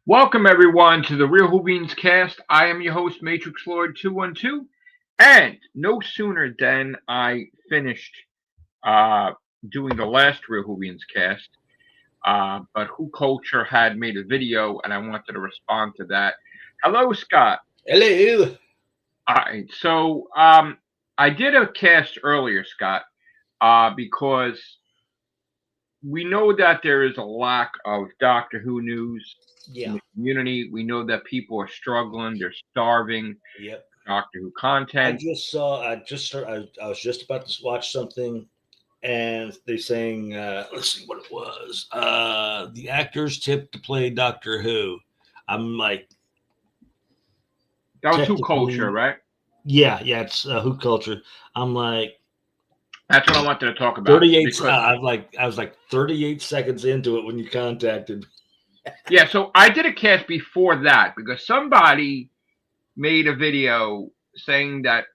Welcome everyone to the Real Whovians cast. I am your host, Matrix Lord 212, and no sooner than I finished uh, doing the last Real Whovians cast, but Who Culture had made a video, and I wanted to respond to that. Hello, Scott. Hello. All right, so I did a cast earlier, Scott, because we know that there is a lack of Doctor Who news in Yeah. the community. We know that people are struggling, they're starving Yep. Doctor Who I content. just saw. I just started. I was just about to watch something, and they're saying, let's see what it was. The actors tipped to play Doctor Who. I'm like, That was Who Culture, technically, right? yeah. It's Who culture. I'm like That's what I wanted to talk about 38. because I was like 38 seconds into it when you contacted. yeah, so I did a cast before that because somebody made a video saying that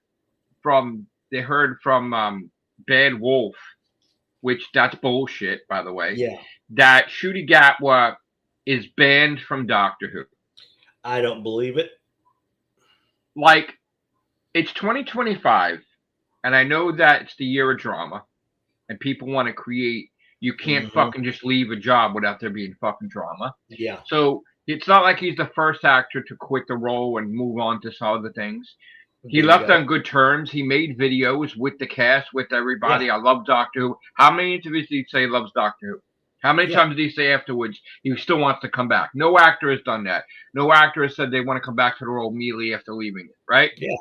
from they heard from Bad Wolf, which that's bullshit, by the way, Yeah. that Shooty Gatwa is banned from Doctor Who. I don't believe it. Like, it's 2025, and I know that it's the year of drama, and people want to create. You can't Hmm. fucking just leave a job without there being fucking drama. Yeah. So it's not like he's the first actor to quit the role and move on to some other things. He left Bingo. on good terms. He made videos with the cast, with Yeah. everybody. I love Doctor Who. How many interviews did he say he loves Doctor Who? How many Yeah. times did he say afterwards he still wants to come back? No actor has done that. No actor has said they want to come back to the role immediately after leaving it, right? Yeah.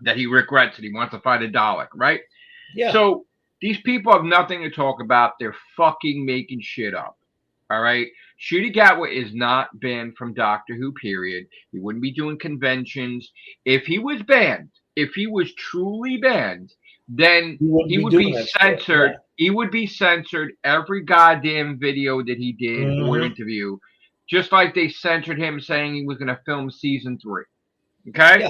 That he regrets it. He wants to fight a Dalek, right? Yeah. So these people have nothing to talk about. They're fucking making shit up. All right. Shooty Gatwa is not banned from Doctor Who, period. He wouldn't be doing conventions. If he was banned, if he was truly banned, then You wouldn't he be would doing be that shit. Yeah. censored. He would be censored every goddamn video that he did or Hmm. interview, just like they censored him saying he was going to film season 3. Okay? Yeah.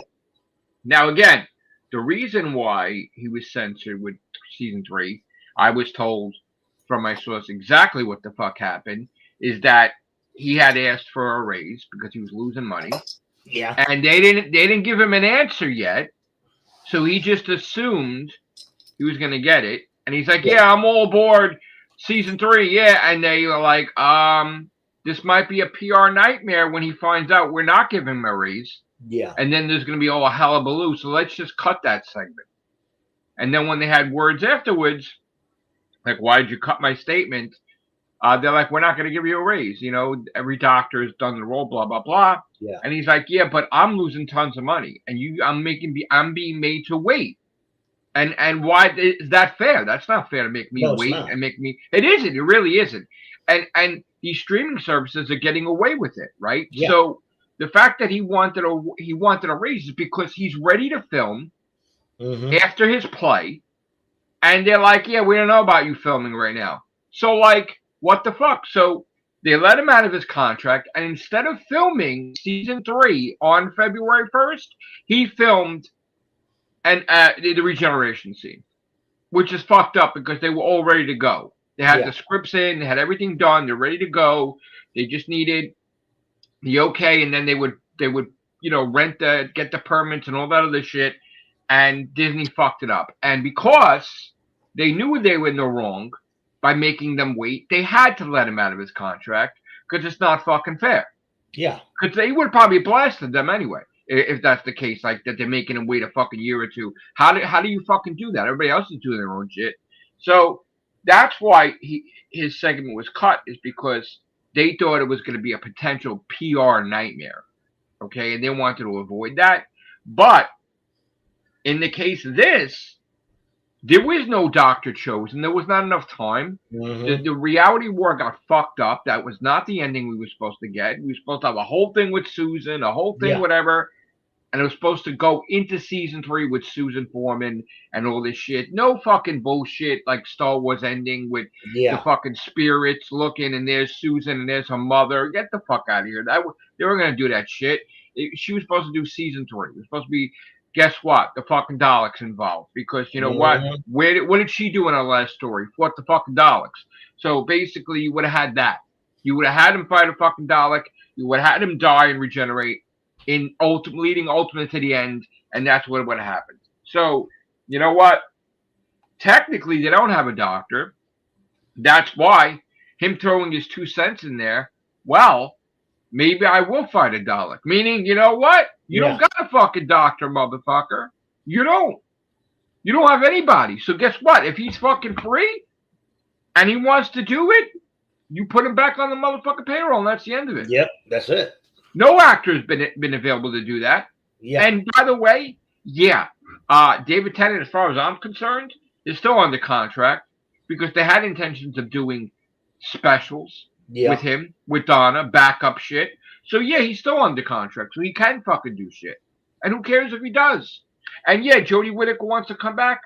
Now, again, the reason why he was censored with season 3, I was told from my source exactly what the fuck happened, is that he had asked for a raise because he was losing money, Yeah. and they didn't give him an answer yet, so he just assumed he was gonna get it, and he's like, Yeah. "Yeah, I'm all aboard season 3, yeah," and they were like, this might be a PR nightmare when he finds out we're not giving him a raise." Yeah. And then there's going to be all a hullabaloo. So let's just cut that segment. And then when they had words afterwards, like, why did you cut my statement? They're like, we're not going to give you a raise. You know, every doctor has done the role, blah, blah, blah. Yeah. And he's like, yeah, but I'm losing tons of money. And I'm being made to wait. And why is that fair? That's not fair to make me No, it's wait not. and make me. It isn't. It really isn't. And these streaming services are getting away with it, right? Yeah. So the fact that he wanted a raise is because he's ready to film Hmm. after his play, and they're like, yeah, we don't know about you filming right now. So like, what the fuck? So they let him out of his contract, and instead of filming season 3 on February 1st, he filmed the regeneration scene, which is fucked up because they were all ready to go. They had Yeah. the scripts in, they had everything done, they're ready to go. They just needed the okay, and then they would rent get the permits and all that other shit. And Disney fucked it up. And because they knew they were in the wrong by making them wait, they had to let him out of his contract because it's not fucking fair. Yeah. Because they would have probably blasted them anyway if that's the case. Like that they're making him wait a fucking year or two. How do you fucking do that? Everybody else is doing their own shit. So that's why his segment was cut, is because they thought it was going to be a potential PR nightmare. Okay, and they wanted to avoid that. But in the case of this, there was no doctor chosen. There was not enough time. The, Hmm. the reality war got fucked up. That was not the ending we were supposed to get. We were supposed to have a whole thing with Susan, a whole thing, Yeah. whatever. And it was supposed to go into season 3 with Susan Foreman and all this shit. No fucking bullshit like Star Wars ending with the Yeah. fucking spirits looking and there's Susan and there's her mother. Get the fuck out of here. They were gonna do that shit. She was supposed to do season 3. It was supposed to be. Guess what? The fucking Daleks involved because you know what? Hmm. What did she do in her last story? Fought the fucking Daleks. So basically, you would have had that. You would have had him fight a fucking Dalek. You would have had him die and regenerate, leading ultimate to the end, and that's what would have happened. So, you know what? Technically, they don't have a doctor. That's why him throwing his 2 cents in there. Well, maybe I will fight a Dalek. Meaning, you know what? You don't got a fucking doctor, motherfucker. You don't. You don't have anybody. So guess what? If he's fucking free and he wants to do it, you put him back on the motherfucking payroll, and that's the end of it. Yep, that's it. No actor's been available to do that. Yeah. And by the way, David Tennant, as far as I'm concerned, is still under contract because they had intentions of doing specials with him, with Donna, backup shit. So yeah, he's still under contract, so he can fucking do shit. And who cares if he does? And yeah, Jodie Whittaker wants to come back.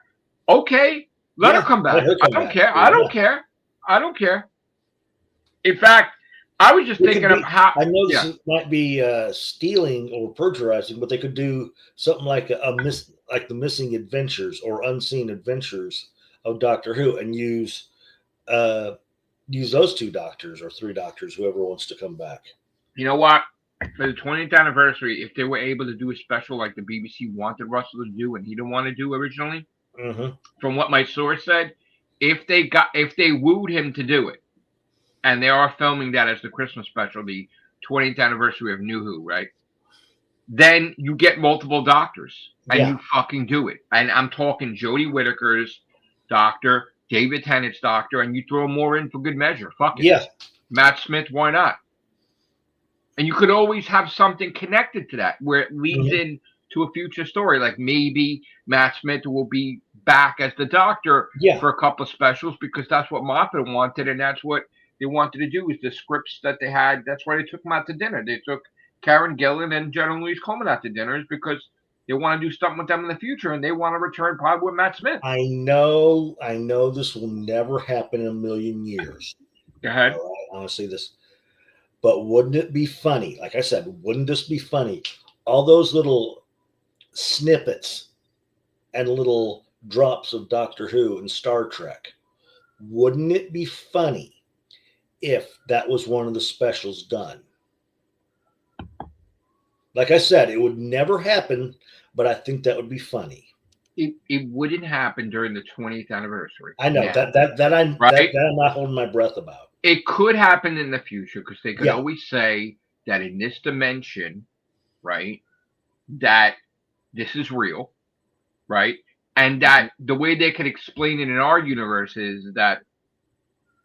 Okay, let her come back. I don't care. I don't care. I don't care. In fact, I was just thinking of how. I know this might be stealing or plagiarizing, but they could do something like like the Missing Adventures or Unseen Adventures of Doctor Who, and use those 2 doctors or 3 doctors, whoever wants to come back. You know what? For the 20th anniversary, if they were able to do a special like the BBC wanted Russell to do and he didn't want to do originally, from what my source said, if they wooed him to do it, and they are filming that as the Christmas special, the 20th anniversary of New Who, right? Then you get multiple doctors and you fucking do it. And I'm talking Jodie Whittaker's doctor, David Tennant's doctor, and you throw more in for good measure. Fuck it. Yeah. Matt Smith, why not? And you could always have something connected to that where it leads in to a future story. Like maybe Matt Smith will be back as the doctor for a couple of specials because that's what Moffat wanted, and that's what they wanted to do with the scripts that they had. That's why they took them out to dinner. They took Karen Gillan and Jenna Louise Coleman out to dinners because they want to do something with them in the future, and they want to return probably with Matt Smith. I know this will never happen in a million years. Go ahead. All right, I want to see this. But wouldn't it be funny? Like I said, wouldn't this be funny? All those little snippets and little drops of Doctor Who and Star Trek. Wouldn't it be funny if that was one of the specials done? Like I said, it would never happen, but I think that would be funny. It wouldn't happen during the 20th anniversary. I know that I'm not holding my breath about. It could happen in the future because they could always say that in this dimension, right, that this is real, right, and that the way they could explain it in our universe is that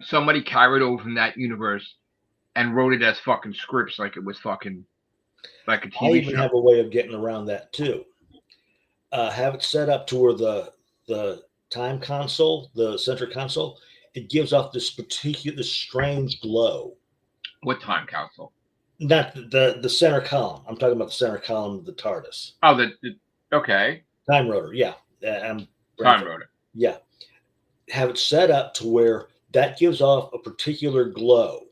somebody carried over from that universe and wrote it as fucking scripts like it was fucking like a TV show. I even have a way of getting around that too. Have it set up to where the time console, the center console, it gives off this strange glow. What time console? Not the center column. I'm talking about the center column of the TARDIS. Oh, okay. Time rotor, yeah. Time rotor. Yeah. Have it set up to where that gives off a particular glow.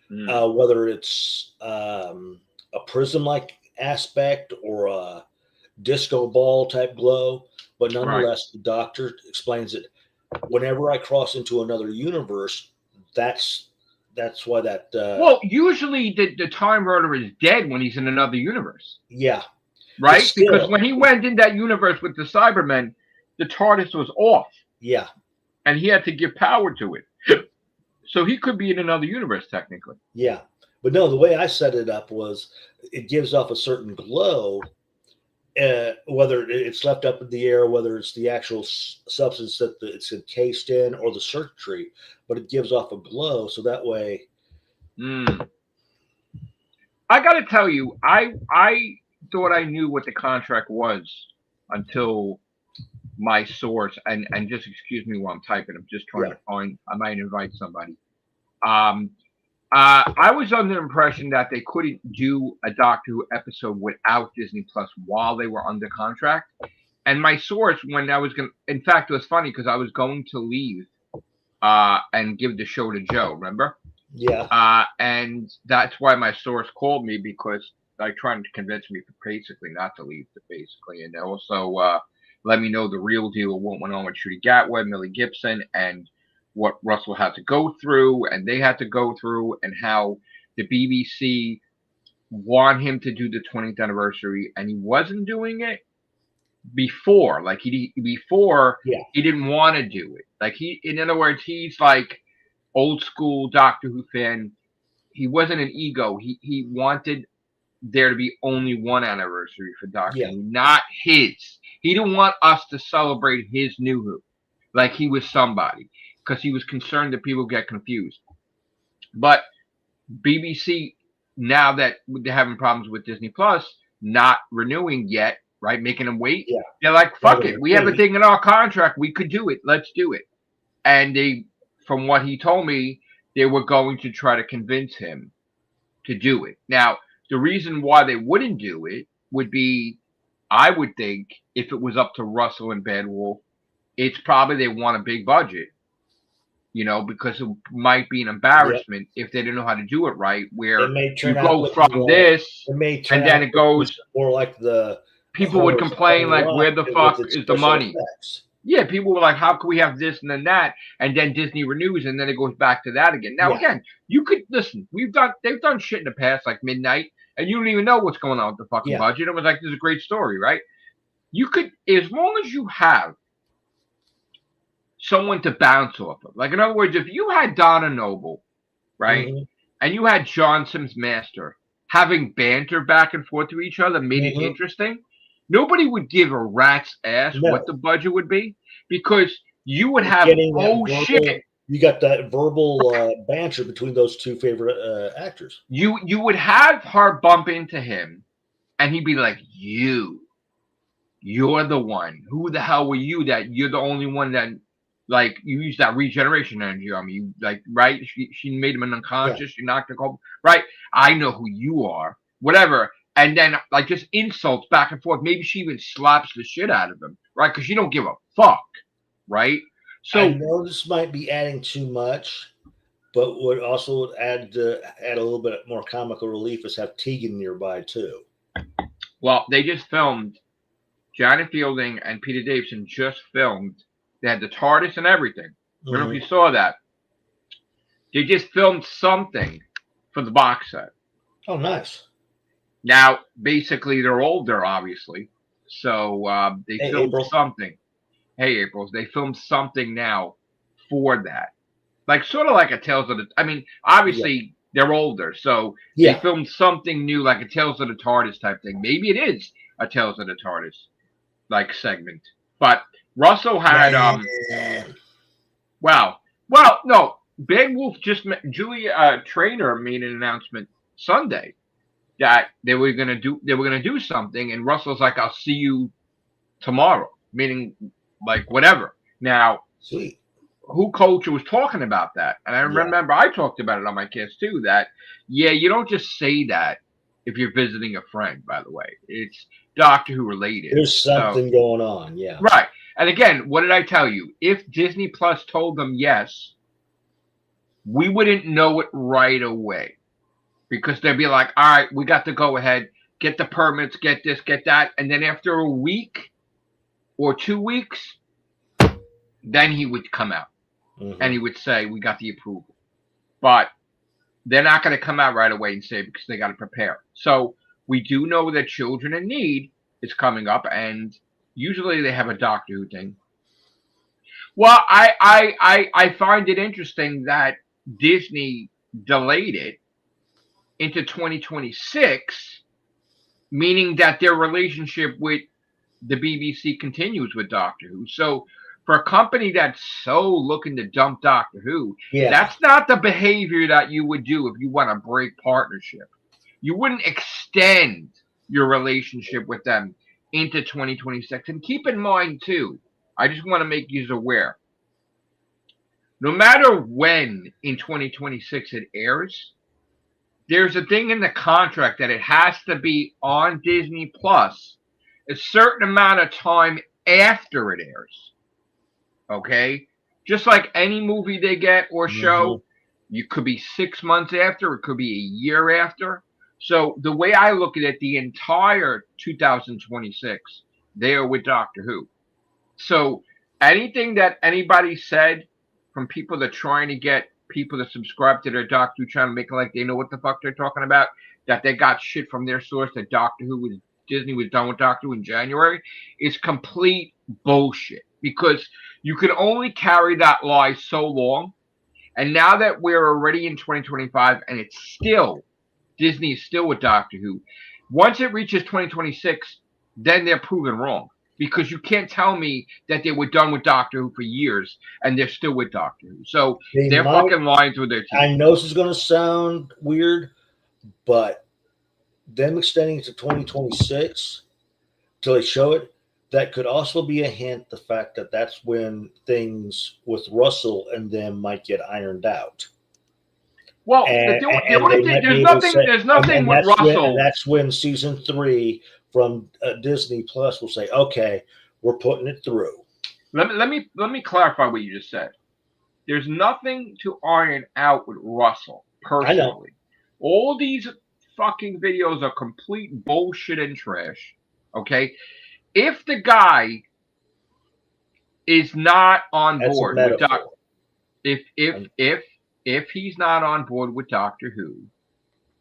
Whether it's a prism-like aspect or a disco ball type glow, but nonetheless, the Doctor explains it. Whenever I cross into another universe, that's why that. Well, usually the time rotor is dead when he's in another universe. Yeah. Right? Still, because when he went in that universe with the Cybermen, the TARDIS was off. Yeah. And he had to give power to it. So he could be in another universe, technically. Yeah. But no, the way I set it up was it gives off a certain glow, whether it's left up in the air, whether it's the actual substance that it's encased in or the circuitry, but it gives off a glow. So that way. I got to tell you, I thought I knew what the contract was until my source, and just excuse me while I'm typing. I'm just trying to find, I might invite somebody. I was under the impression that they couldn't do a Doctor Who episode without Disney Plus while they were under contract. And my source, when I was going to, in fact, it was funny because I was going to leave and give the show to Joe, remember? Yeah. And that's why my source called me, because like trying to convince me basically not to leave, basically. And also let me know the real deal of what went on with Trudy Gatwa, Millie Gibson, and what Russell had to go through and they had to go through, and how the BBC want him to do the 20th anniversary and he wasn't doing it before. Like before Yeah. he didn't want to do it. Like in other words, he's like old school Doctor Who fan. He wasn't an ego. He wanted there to be only one anniversary for Doctor Yeah. Who, not his. He didn't want us to celebrate his new Who, like he was somebody, because he was concerned that people get confused. But BBC, now that they're having problems with Disney Plus not renewing yet, right, making them wait, Yeah. they're like, fuck Rather it, than we have a wait. thing in our contract, we could do it, let's do it. And they, from what he told me, they were going to try to convince him to do it. Now, the reason why they wouldn't do it would be, I would think, if it was up to Russell and Bad Wolf, it's probably they want a big budget, because it might be an embarrassment if they didn't know how to do it right, where It may you turn out go looking from more, this, it may turn and then out it goes, more like the people would Horrors complain, like, Rock where the with fuck its is the special money? effects. Yeah, people were like, how can we have this and then that? And then Disney renews, and then it goes back to that again. Now, Yeah. again, you could listen. They've done shit in the past, like Midnight, and you don't even know what's going on with the fucking Yeah. budget. It was like, this is a great story, right? You could, as long as you have someone to bounce off of. Like, in other words, if you had Donna Noble, right, Mhm. and you had John Sims Master having banter back and forth to each other, made it Mhm. interesting, nobody would give a rat's ass No. what the budget would be, because you would have, Getting that oh verbal, shit, you got that verbal banter between those two favorite actors. you would have her bump into him, and he'd be like, you're the one. Who the hell were you that you're the only one that, like, you use that regeneration energy on me? You, like, right? She made him an unconscious. She knocked the call. Right? I know who you are. Whatever. And then, like, just insults back and forth. Maybe she even slaps the shit out of him. Right? Because she don't give a fuck. Right? So I know this might be adding too much, but what also would add a little bit more comical relief is have Tegan nearby too. well, they just filmed. Janet Fielding and Peter Davison just filmed. They had the TARDIS and everything. I don't know if you saw that. They just filmed something for the box set. Oh, nice. Now, basically, they're older, obviously. So they Hey, filmed April. something. Hey, April. They filmed something now for that. Like, sort of like a Tales of the... I mean, obviously, they're older. So they filmed something new, like a Tales of the TARDIS type thing. Maybe it is a Tales of the TARDIS, like, segment. But Russell had... Well, no. Big Wolf Julia Trainer made an announcement Sunday that they were gonna do something, and Russell's like, I'll see you tomorrow, meaning like whatever. Now, Sweet. Who Culture was talking about that, and I remember I talked about it on my cast too, that you don't just say that if you're visiting a friend. By the way, it's Doctor Who related. There's something going on. Yeah. Right. And again, what did I tell you? If Disney Plus told them yes, we wouldn't know it right away, because they'd be like, all right, we got to go ahead, get the permits, get this, get that. And then after a week or 2 weeks, then he would come out and he would say, we got the approval. But they're not going to come out right away and say, because they got to prepare. So we do know that Children in Need is coming up, and usually they have a Doctor Who thing. Well, I find it interesting that Disney delayed it into 2026, meaning that their relationship with the BBC continues with Doctor Who. So for a company that's so looking to dump Doctor Who, that's not the behavior that you would do if you want to break partnership. You wouldn't extend your relationship with them into 2026. And keep in mind, too, I just want to make you aware, no matter when in 2026 it airs, there's a thing in the contract that it has to be on Disney Plus a certain amount of time after it airs. Okay? Just like any movie they get or show, you could be 6 months after, it could be a year after. So the way I look at it, the entire 2026, they are with Doctor Who. So anything that anybody said from people that are trying to get people to subscribe to their Doctor Who channel, making like they know what the fuck they're talking about, that they got shit from their source that Disney was done with Doctor Who in January, is complete bullshit. Because you can only carry that lie so long. And now that we're already in 2025 and it's still, Disney is still with Doctor Who, once it reaches 2026, then they're proven wrong. Because you can't tell me that they were done with Doctor Who for years and they're still with Doctor Who. So they're fucking lying through their teeth. I know this is going to sound weird, but them extending it to 2026 till they show it, that could also be a hint the fact that that's when things with Russell and them might get ironed out. Well, there's nothing with Russell. That's when season 3 from Disney Plus will say, "Okay, we're putting it through." Let me clarify what you just said. There's nothing to iron out with Russell personally. I know. All these fucking videos are complete bullshit and trash. Okay, if the guy is not on board with if he's not on board with Doctor Who,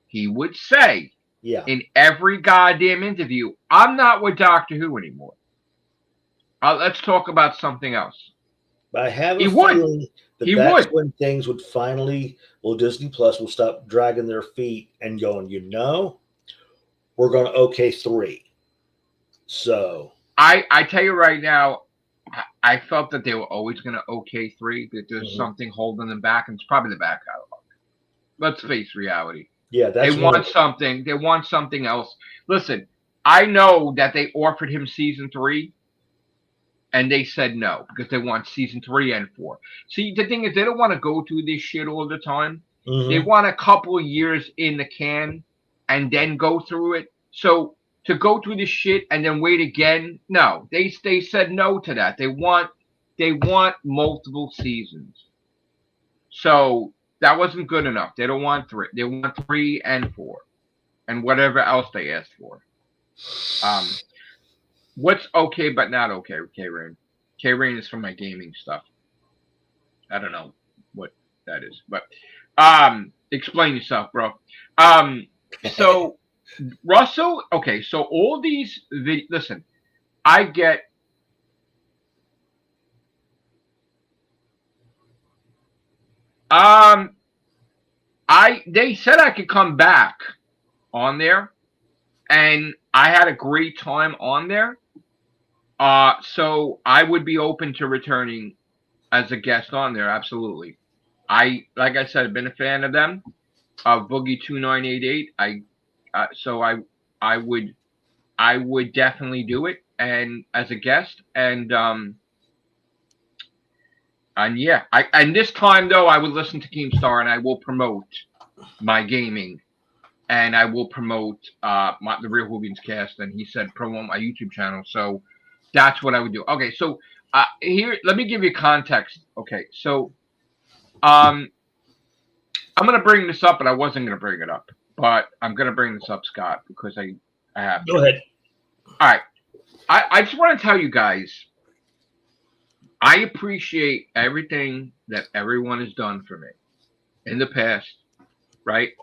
he would say in every goddamn interview, "I'm not with Doctor Who anymore. Let's talk about something else." But I have a feeling that's when things would finally, Disney Plus will stop dragging their feet and going, we're going to OK 3. So I tell you right now, I felt that they were always going to OK 3, that there's something holding them back, and it's probably the back catalog. Let's face reality. Yeah, they want something. They want something else. Listen, I know that they offered him season 3, and they said no because they want season 3 and 4. See, the thing is, they don't want to go through this shit all the time. They want a couple of years in the can and then go through it. So to go through this shit and then wait again, no, they said no to that. They want multiple seasons. So that wasn't good enough. They don't want 3. They want 3 and 4, and whatever else they asked for. What's okay but not okay? K-Rain. K-Rain is for my gaming stuff. I don't know what that is, but explain yourself, bro. So Russell, okay, so all these listen, I get they said I could come back on there, and I had a great time on there. So I would be open to returning as a guest on there, absolutely. Like I said, I've been a fan of them. Boogie 2988. So I would definitely do it, and as a guest, and yeah, and this time though I would listen to Keemstar, and I will promote my gaming, and I will promote the Real Whovians cast, and he said promote my YouTube channel, so that's what I would do. Okay, so here, let me give you context. Okay, so I'm gonna bring this up, but I wasn't gonna bring it up. But I'm going to bring this up, Scott, because I have to. Go ahead. All right. I just want to tell you guys, I appreciate everything that everyone has done for me in the past, right?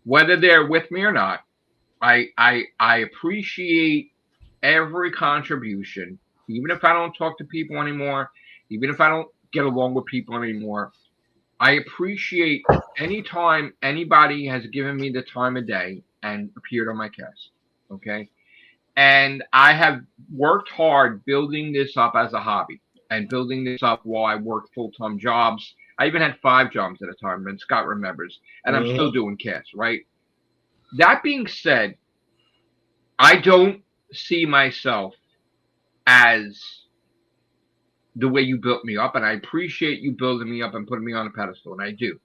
Whether they're with me or not, I appreciate every contribution, even if I don't talk to people anymore, even if I don't get along with people anymore. I appreciate any time anybody has given me the time of day and appeared on my cast, okay? And I have worked hard building this up as a hobby and building this up while I worked full-time jobs. I even had 5 jobs at a time, and Scott remembers, and I'm still doing casts, right? That being said, I don't see myself as the way you built me up, and I appreciate you building me up and putting me on a pedestal, and I do.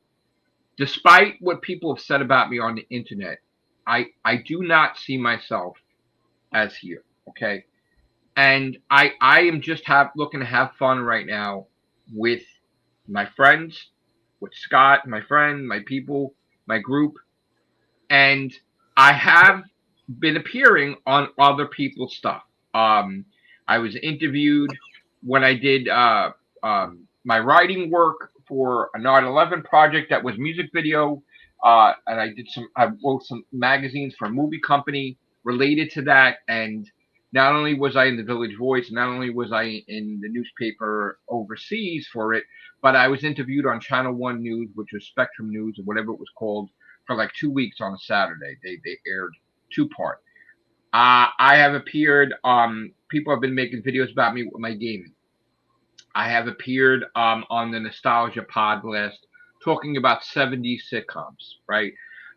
Despite what people have said about me on the internet, I do not see myself as here, okay? And I am just looking to have fun right now with my friends, with Scott, my friend, my people, my group, and I have been appearing on other people's stuff. I was interviewed when I did my writing work for a 9/11 project that was music video, and I wrote some magazines for a movie company related to that. And not only was I in the Village Voice, not only was I in the newspaper overseas for it, but I was interviewed on Channel One News, which was Spectrum News or whatever it was called, for like 2 weeks on a Saturday. They aired two-part. I have appeared. People have been making videos about me with my gaming. I have appeared on the Nostalgia Pod list talking about 70s sitcoms, right?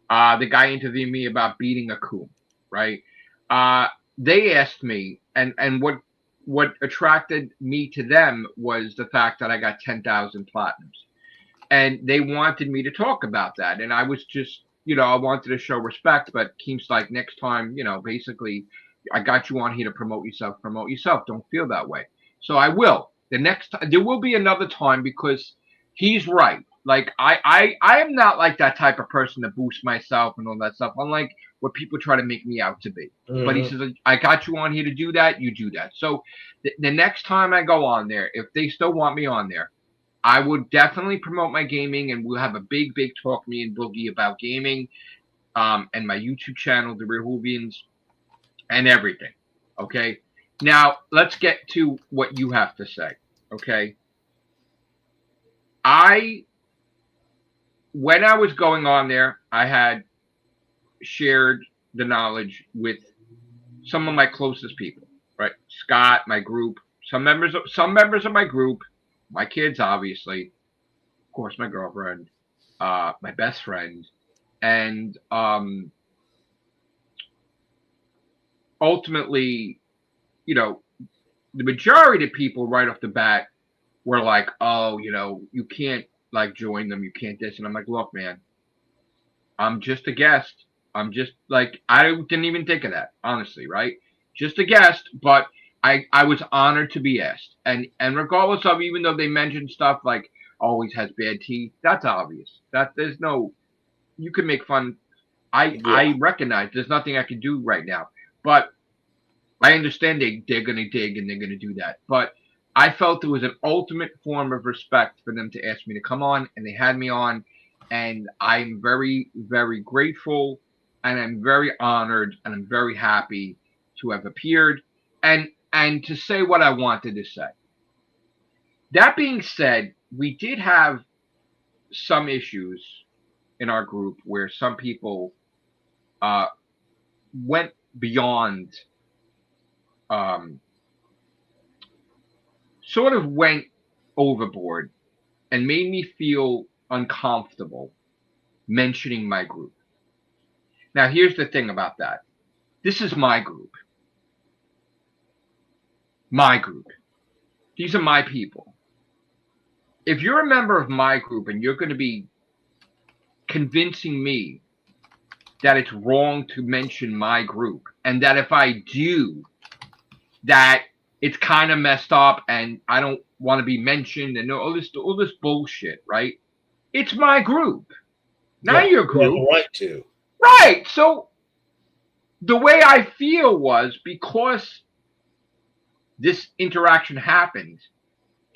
The guy interviewed me about beating a coon, right? Uh, they asked me, and what attracted me to them was the fact that I got 10,000 platinums, and they wanted me to talk about that, and I was just, I wanted to show respect, but Keem's like, next time, basically, I got you on here to promote yourself. Promote yourself. Don't feel that way. So I will. The next time, there will be another time, because he's right. Like I am not like that type of person to boost myself and all that stuff. Unlike what people try to make me out to be. But he says, I got you on here to do that. You do that. So the next time I go on there, if they still want me on there, I would definitely promote my gaming, and we'll have a big talk, me and Boogie, about gaming, and my YouTube channel, The Real Whovians, and everything. Okay. Now let's get to what you have to say. Okay. When I was going on there, I had shared the knowledge with some of my closest people, right? Scott, my group, some members of my group, my kids, obviously, of course, my girlfriend, my best friend, and ultimately, the majority of people right off the bat were like, oh, you can't like join them, you can't this. And I'm like, look, man, I'm just a guest. I'm just like, I didn't even think of that, honestly, right? Just a guest, but I was honored to be asked. And regardless of, even though they mentioned stuff like always has bad teeth, that's obvious. That there's no, you can make fun. I recognize there's nothing I can do right now, but I understand they're going to dig and they're going to do that. But I felt it was an ultimate form of respect for them to ask me to come on, and they had me on, and I'm very, very grateful, and I'm very honored, and I'm very happy to have appeared, and to say what I wanted to say. That being said, we did have some issues in our group where some people went beyond, sort of went overboard and made me feel uncomfortable mentioning my group. Now, here's the thing about that. This is my group. My group. These are my people. If you're a member of my group and you're going to be convincing me that it's wrong to mention my group, and that if I do, that it's kind of messed up and I don't want to be mentioned and all this bullshit, right? It's my group, not your group. You have the right to. Right. So the way I feel was, because this interaction happened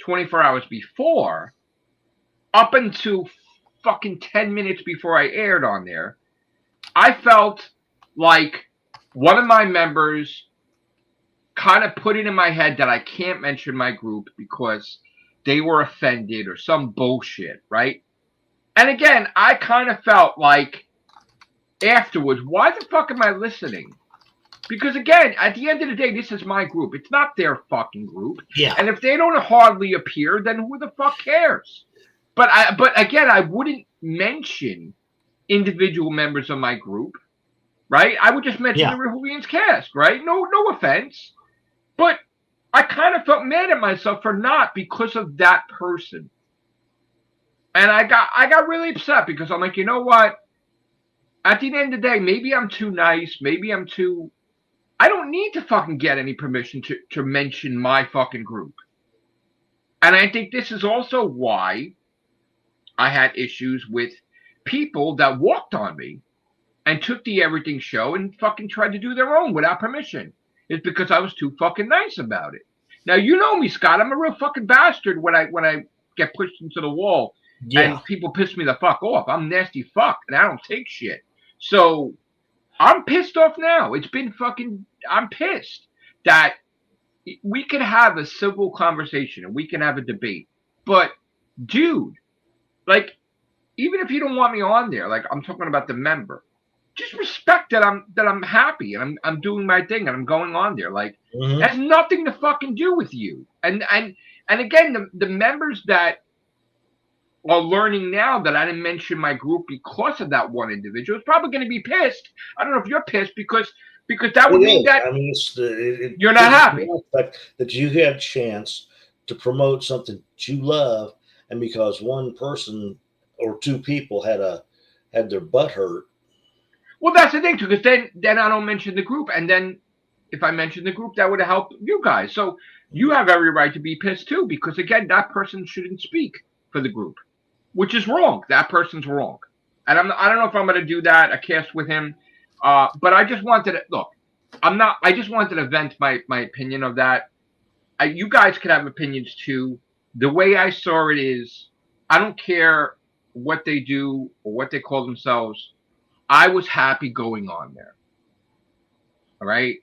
24 hours before, up until fucking 10 minutes before I aired on there, I felt like one of my members kind of put it in my head that I can't mention my group because they were offended or some bullshit, right? And again, I kind of felt like afterwards, why the fuck am I listening? Because again, at the end of the day, this is my group. It's not their fucking group. Yeah. And if they don't hardly appear, then who the fuck cares? But again, I wouldn't mention individual members of my group, right? I would just mention the Whovians cast, right? No offense. But I kind of felt mad at myself for not, because of that person. And I got really upset, because I'm like, you know what? At the end of the day, maybe I'm too nice. Maybe I don't need to fucking get any permission to mention my fucking group. And I think this is also why I had issues with people that walked on me and took the Everything Show and fucking tried to do their own without permission. It's because I was too fucking nice about it. Now, you know me, Scott. I'm a real fucking bastard when I get pushed into the wall. Yeah. and people piss me the fuck off. I'm nasty fuck, and I don't take shit. So I'm pissed off now. It's been fucking. I'm pissed that we can have a civil conversation and we can have a debate, but dude, like, even if you don't want me on there, like I'm talking about the member, just respect that I'm happy and I'm doing my thing and I'm going on there. Like, it Hmm. has nothing to fucking do with you. And again, the members that are learning now that I didn't mention my group because of that one individual is probably going to be pissed. I don't know if you're pissed because that It would mean is. that I mean, it you're not pisses me happy. off the fact that you had a chance to promote something that you love, and because one person or two people had their butt hurt. Well, that's the thing too, because then I don't mention the group, and then if I mention the group, that would have helped you guys. So you have every right to be pissed too, because again, that person shouldn't speak for the group, which is wrong. That person's wrong, and I don't know if I'm going to do that a cast with him, but I just wanted to look. I'm not. I just wanted to vent my opinion of that. You guys could have opinions too. The way I saw it is, I don't care what they do or what they call themselves. I was happy going on there. All right.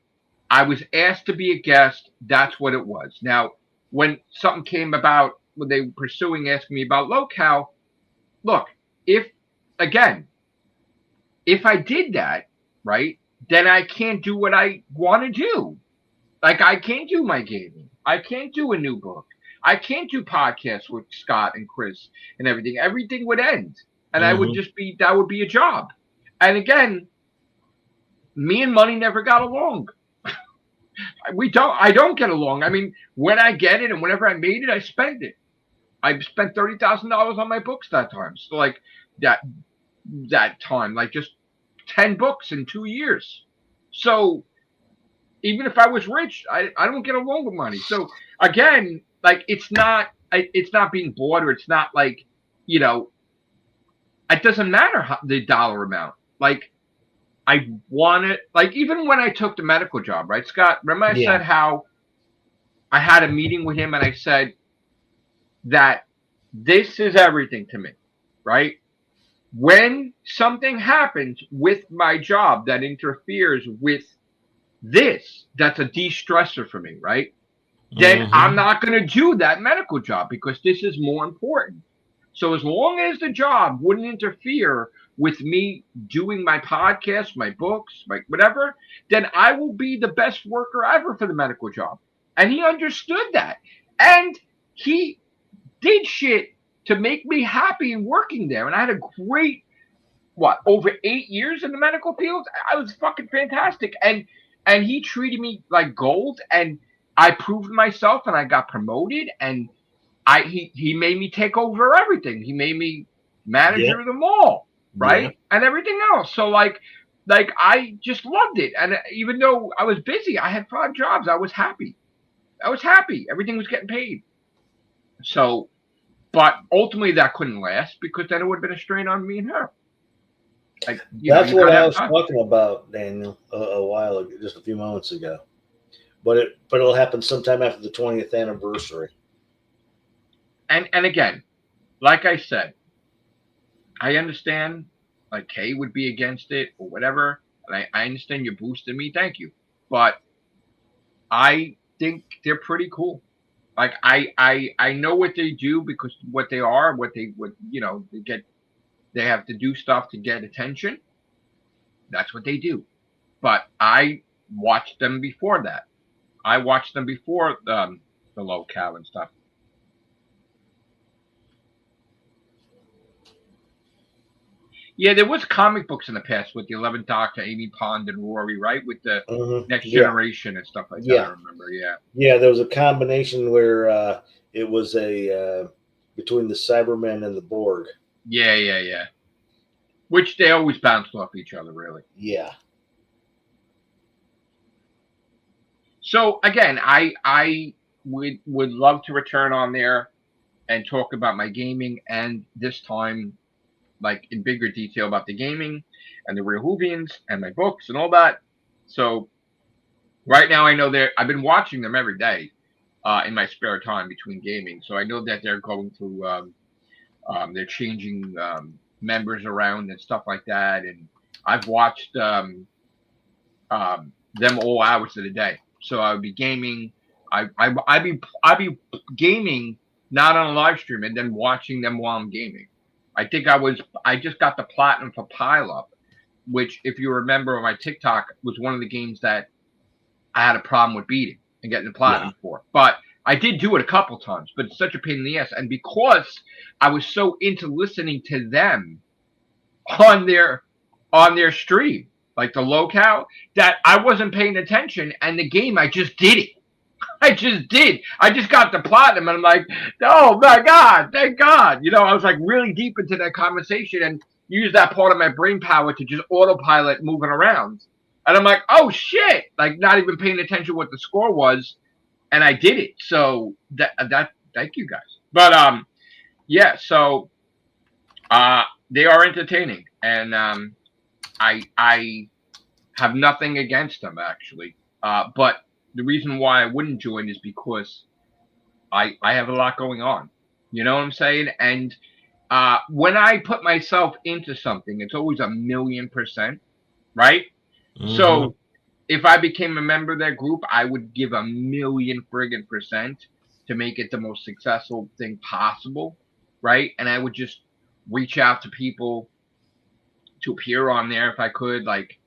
I was asked to be a guest. That's what it was. Now, when something came about, when they were pursuing, asking me about locale, look, if, again, if I did that, right, then I can't do what I want to do. Like, I can't do my gaming. I can't do a new book. I can't do podcasts with Scott and Chris and everything. Everything would end. And I would Hmm. just be, that would be a job. And again, me and money never got along. I don't get along. I mean, when I get it and whenever I made it, I spend it. I spent $30,000 on my books that time. So like that that time, like just 10 books in 2 years. So even if I was rich, I don't get along with money. So again, like it's not being bought or it's not like, you know, it doesn't matter the dollar amount. Like I want it, like even when I took the medical job, right, Scott? Remember I Yeah. said how I had a meeting with him and I said that this is everything to me, right? When something happens with my job that interferes with this, that's a de-stressor for me, right? Then I'm Hmm. not going to do that medical job because this is more important. So as long as the job wouldn't interfere with me doing my podcast, my books, my whatever, then I will be the best worker ever for the medical job. And he understood that. And he did shit to make me happy working there. And I had a great, over 8 years in the medical field. I was fucking fantastic. And he treated me like gold. And I proved myself and I got promoted. And he made me take over everything. He made me Yeah. manager of the mall, Yeah. right? And everything else. So like I just loved it. And even though I was busy, I had 5 jobs. I was happy. I was happy. Everything was getting paid. So, but ultimately that couldn't last because then it would have been a strain on me and her. Like, That's you what gotta I have was time. talking about, Daniel, a while ago, just a few moments ago. But it'll happen sometime after the 20th anniversary. And again, like I said, I understand like Kay would be against it or whatever. And I understand you're boosting me, thank you. But I think they're pretty cool. Like I know what they do because what they are, what they have to do stuff to get attention. That's what they do. But I watched them before that. I watched them before the locale and stuff. Yeah, there was comic books in the past with the 11th Doctor, Amy Pond, and Rory, right? With the Next Yeah. Generation and stuff like that. I Yeah. remember. Yeah, Yeah. There was a combination where it was between the Cybermen and the Borg. yeah. Which they always bounced off each other, really. Yeah. So again, I would love to return on there and talk about my gaming, and this time like in bigger detail about the gaming and the real Whovians and my books and all that. So right now I know I've been watching them every day in my spare time between gaming. So I know that they're going through They're changing members around and stuff like that, and I've watched them all hours of the day. So I would be gaming. I'd be gaming not on a live stream and then watching them while I'm gaming. I just got the platinum for Pile Up, which if you remember on my TikTok was one of the games that I had a problem with beating and getting the Yeah. platinum for. But I did do it a couple times, but it's such a pain in the ass. And because I was so into listening to them on their stream, like the locale, that I wasn't paying attention. And the game, I just did it. I just did. I just got the platinum, and I'm like, oh my god, thank God. I was like really deep into that conversation and used that part of my brain power to just autopilot moving around. And I'm like, oh shit, like not even paying attention what the score was, and I did it. So that thank you guys. But yeah, so they are entertaining, and I have nothing against them actually. But the reason why I wouldn't join is because I have a lot going on. You know what I'm saying? And when I put myself into something, it's always 1,000,000%, right? Mm-hmm. So if I became a member of that group, I would give 1,000,000% to make it the most successful thing possible, right? And I would just reach out to people to appear on there if I could, like,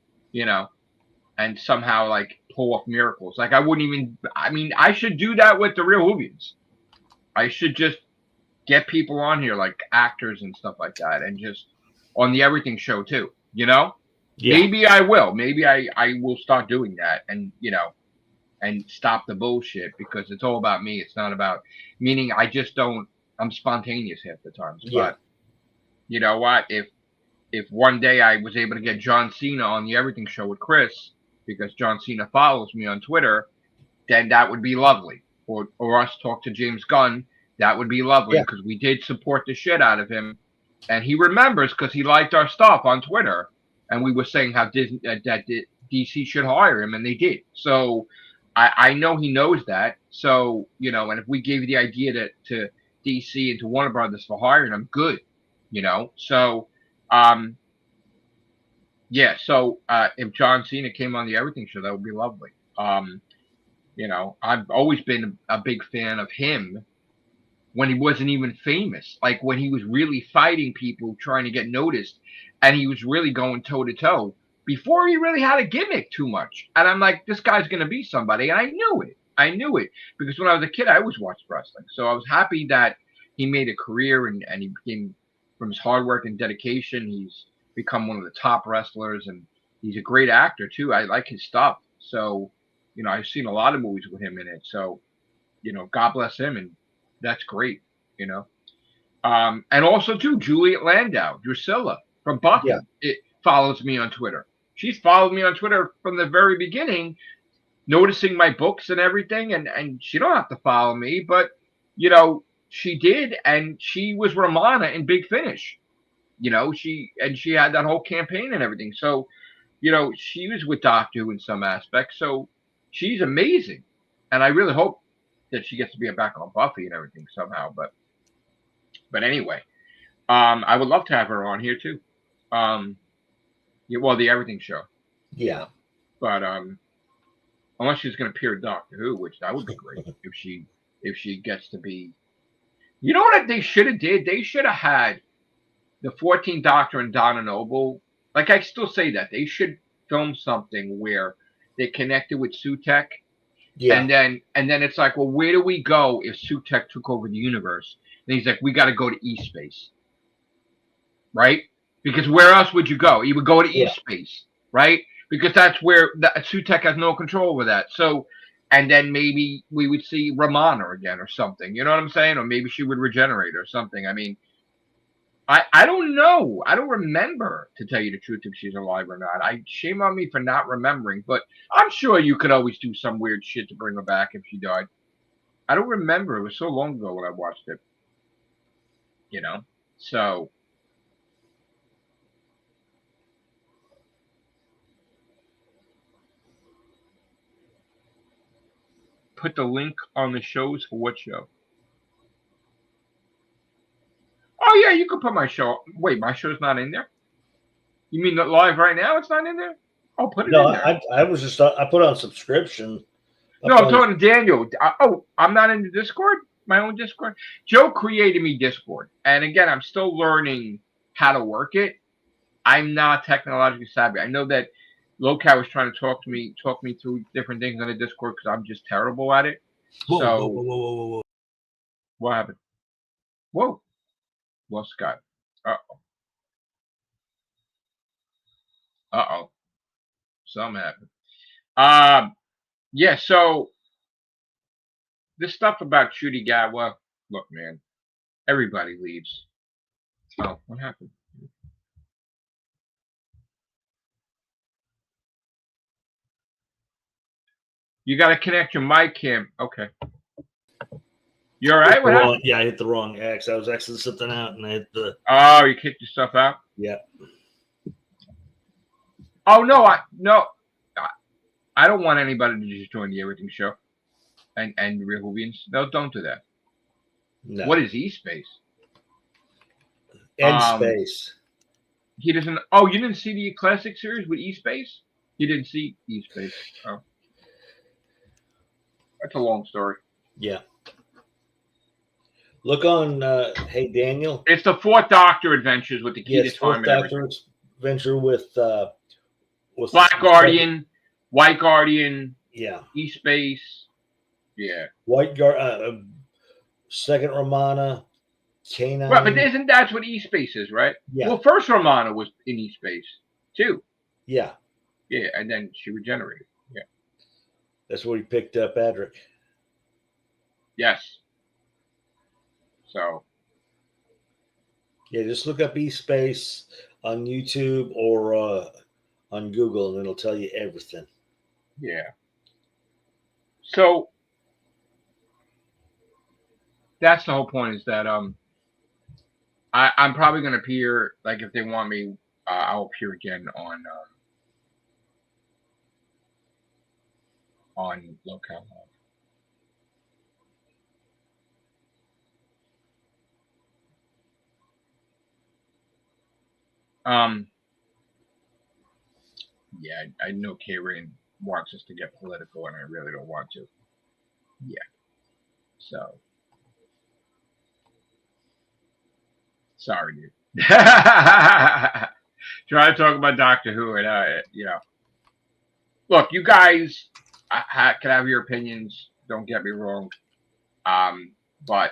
and somehow like pull off miracles. Like I should do that with the real Whovians. I should just get people on here like actors and stuff like that, and just on the everything show too. Yeah. Maybe I will. Maybe I will start doing that, and and stop the bullshit, because it's all about me. It's not about, meaning I just don't. I'm spontaneous half the times, Yeah. but you know what? If one day I was able to get John Cena on the Everything Show with Chris, because John Cena follows me on Twitter, then that would be lovely. Or us talk to James Gunn, that would be lovely, because we did support the shit out of him, and he remembers because he liked our stuff on Twitter, and we were saying how Disney, that DC should hire him, and they did. So I know he knows that. So and if we gave the idea to DC and to Warner Brothers for hiring him, good. So yeah, so if John Cena came on the Everything Show, that would be lovely. I've always been a big fan of him when he wasn't even famous, like when he was really fighting people, trying to get noticed, and he was really going toe to toe before he really had a gimmick too much. And I'm like, this guy's gonna be somebody, and I knew it. I knew it because when I was a kid, I always watched wrestling, so I was happy that he made a career, and he became, from his hard work and dedication, he's become one of the top wrestlers, and he's a great actor too. I like his stuff. So, I've seen a lot of movies with him in it. So, God bless him, and that's great. And also too, Juliet Landau, Drusilla from Buffy, it follows me on Twitter. She's followed me on Twitter from the very beginning, noticing my books and everything, and she don't have to follow me, but she did, and she was Romana in Big Finish. She had that whole campaign and everything. So, she was with Doctor Who in some aspects. So she's amazing. And I really hope that she gets to be back on Buffy and everything somehow. But anyway, I would love to have her on here too. The Everything Show. Yeah. But unless she's going to appear in Doctor Who, which that would be great if she gets to be. You know what they should have did? They should have had the 14th Doctor and Donna Noble. Like, I still say that they should film something where they connected with Sutek. Yeah. And then it's like, well, where do we go if Sutek took over the universe? And he's like, we got to go to East Space, right? Because where else would you go? You would go to East Space, right? Because that's where Sutek has no control over that. So, and then maybe we would see Romana again or something. You know what I'm saying? Or maybe she would regenerate or something. I mean, I don't know. I don't remember, to tell you the truth, if she's alive or not. Shame on me for not remembering, but I'm sure you could always do some weird shit to bring her back if she died. I don't remember. It was so long ago when I watched it. So. Put the link on the shows for what show? Oh, put my show. Wait, my show's not in there. You mean that live right now? It's not in there. I'll put it No, in there. I was just I put on subscription. No, I'm talking to Daniel. I'm not in the Discord. My own Discord. Joe created me Discord, and again, I'm still learning how to work it. I'm not technologically savvy. I know that Local was trying to talk me through different things on the Discord because I'm just terrible at it. So Whoa. what happened? Whoa, lost Scott. Uh oh. Something happened. Yeah. So this stuff about Chudy Gatwa. Look, man, everybody leaves. Oh, what happened? You got to connect your mic, Kim. Okay. You all right? What happened? Yeah, I hit the wrong X. I was Xing something out, and I hit the. Oh, you kicked yourself out. Yeah. Oh no, I don't want anybody to just join the Everything Show and Real Whovians. No, don't do that. No. What is eSpace? End Space. He doesn't. Oh, you didn't see the classic series with eSpace? You didn't see eSpace. Oh, that's a long story. Yeah. Look on. Hey, Daniel. It's the Fourth Doctor Adventures with the key to time Fourth and Doctor everything. Adventure with Black Guardian, White Guardian. Yeah. eSpace. Yeah. White Guard. Second Romana. K9. Right, but isn't that's what eSpace is, right? Yeah. Well, first Romana was in eSpace too. Yeah. Yeah, and then she regenerated. Yeah. That's where he picked up Adric. Yes. So. Yeah, just look up eSpace on YouTube or on Google, and it'll tell you everything. Yeah. So that's the whole point. Is that I'm probably going to appear, like, if they want me, I'll appear again on Local. Yeah, I know K-Rain wants us to get political, and I really don't want to. Yeah. So. Sorry, dude. Try to talk about Doctor Who, and look, you guys can have your opinions. Don't get me wrong, but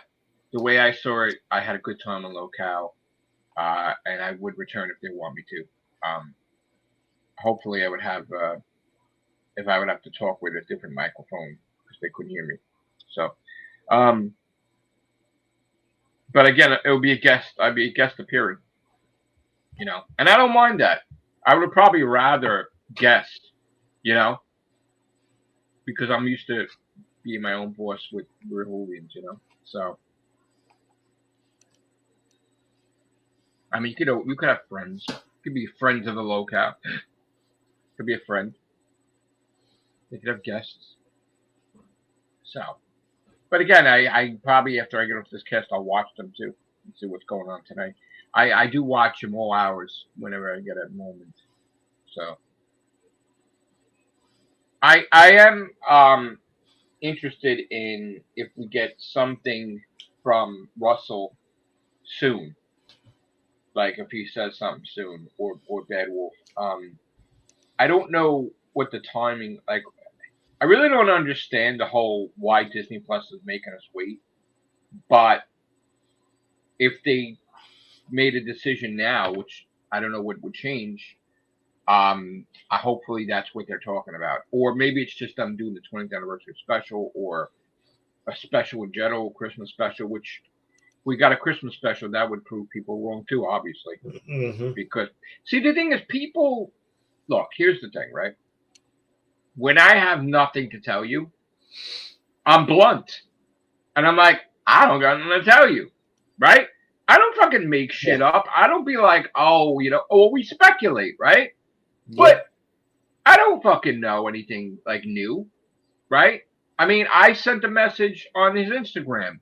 the way I saw it, I had a good time on Locale, and I would return if they want me to. Hopefully, I would have if I would have to talk with a different microphone because they couldn't hear me. So, but again, it would be a guest. I'd be a guest appearing. And I don't mind that. I would probably rather guest, because I'm used to being my own boss with Whovians, So, I mean, you could have friends. You could be friends of the Locale. Could be a friend. They could have guests. So, but again, I probably after I get off this cast, I'll watch them too and see what's going on tonight. I do watch them all hours whenever I get a moment. So I am interested in if we get something from Russell soon, like if he says something soon, or Bad Wolf. I don't know what the timing like. I really don't understand the whole why Disney Plus is making us wait, but if they made a decision now, which I don't know what would change. Hopefully that's what they're talking about, or maybe it's just them doing the 20th anniversary special, or a special in general, Christmas special. Which we got a Christmas special that would prove people wrong too, obviously, because see the thing is, people look. Here's the thing, right? When I have nothing to tell you, I'm blunt, and I'm like, I don't got nothing to tell you, right? I don't fucking make shit up. I don't be like, oh, we speculate, right? Yeah. But I don't fucking know anything like new, right? I mean, I sent a message on his Instagram,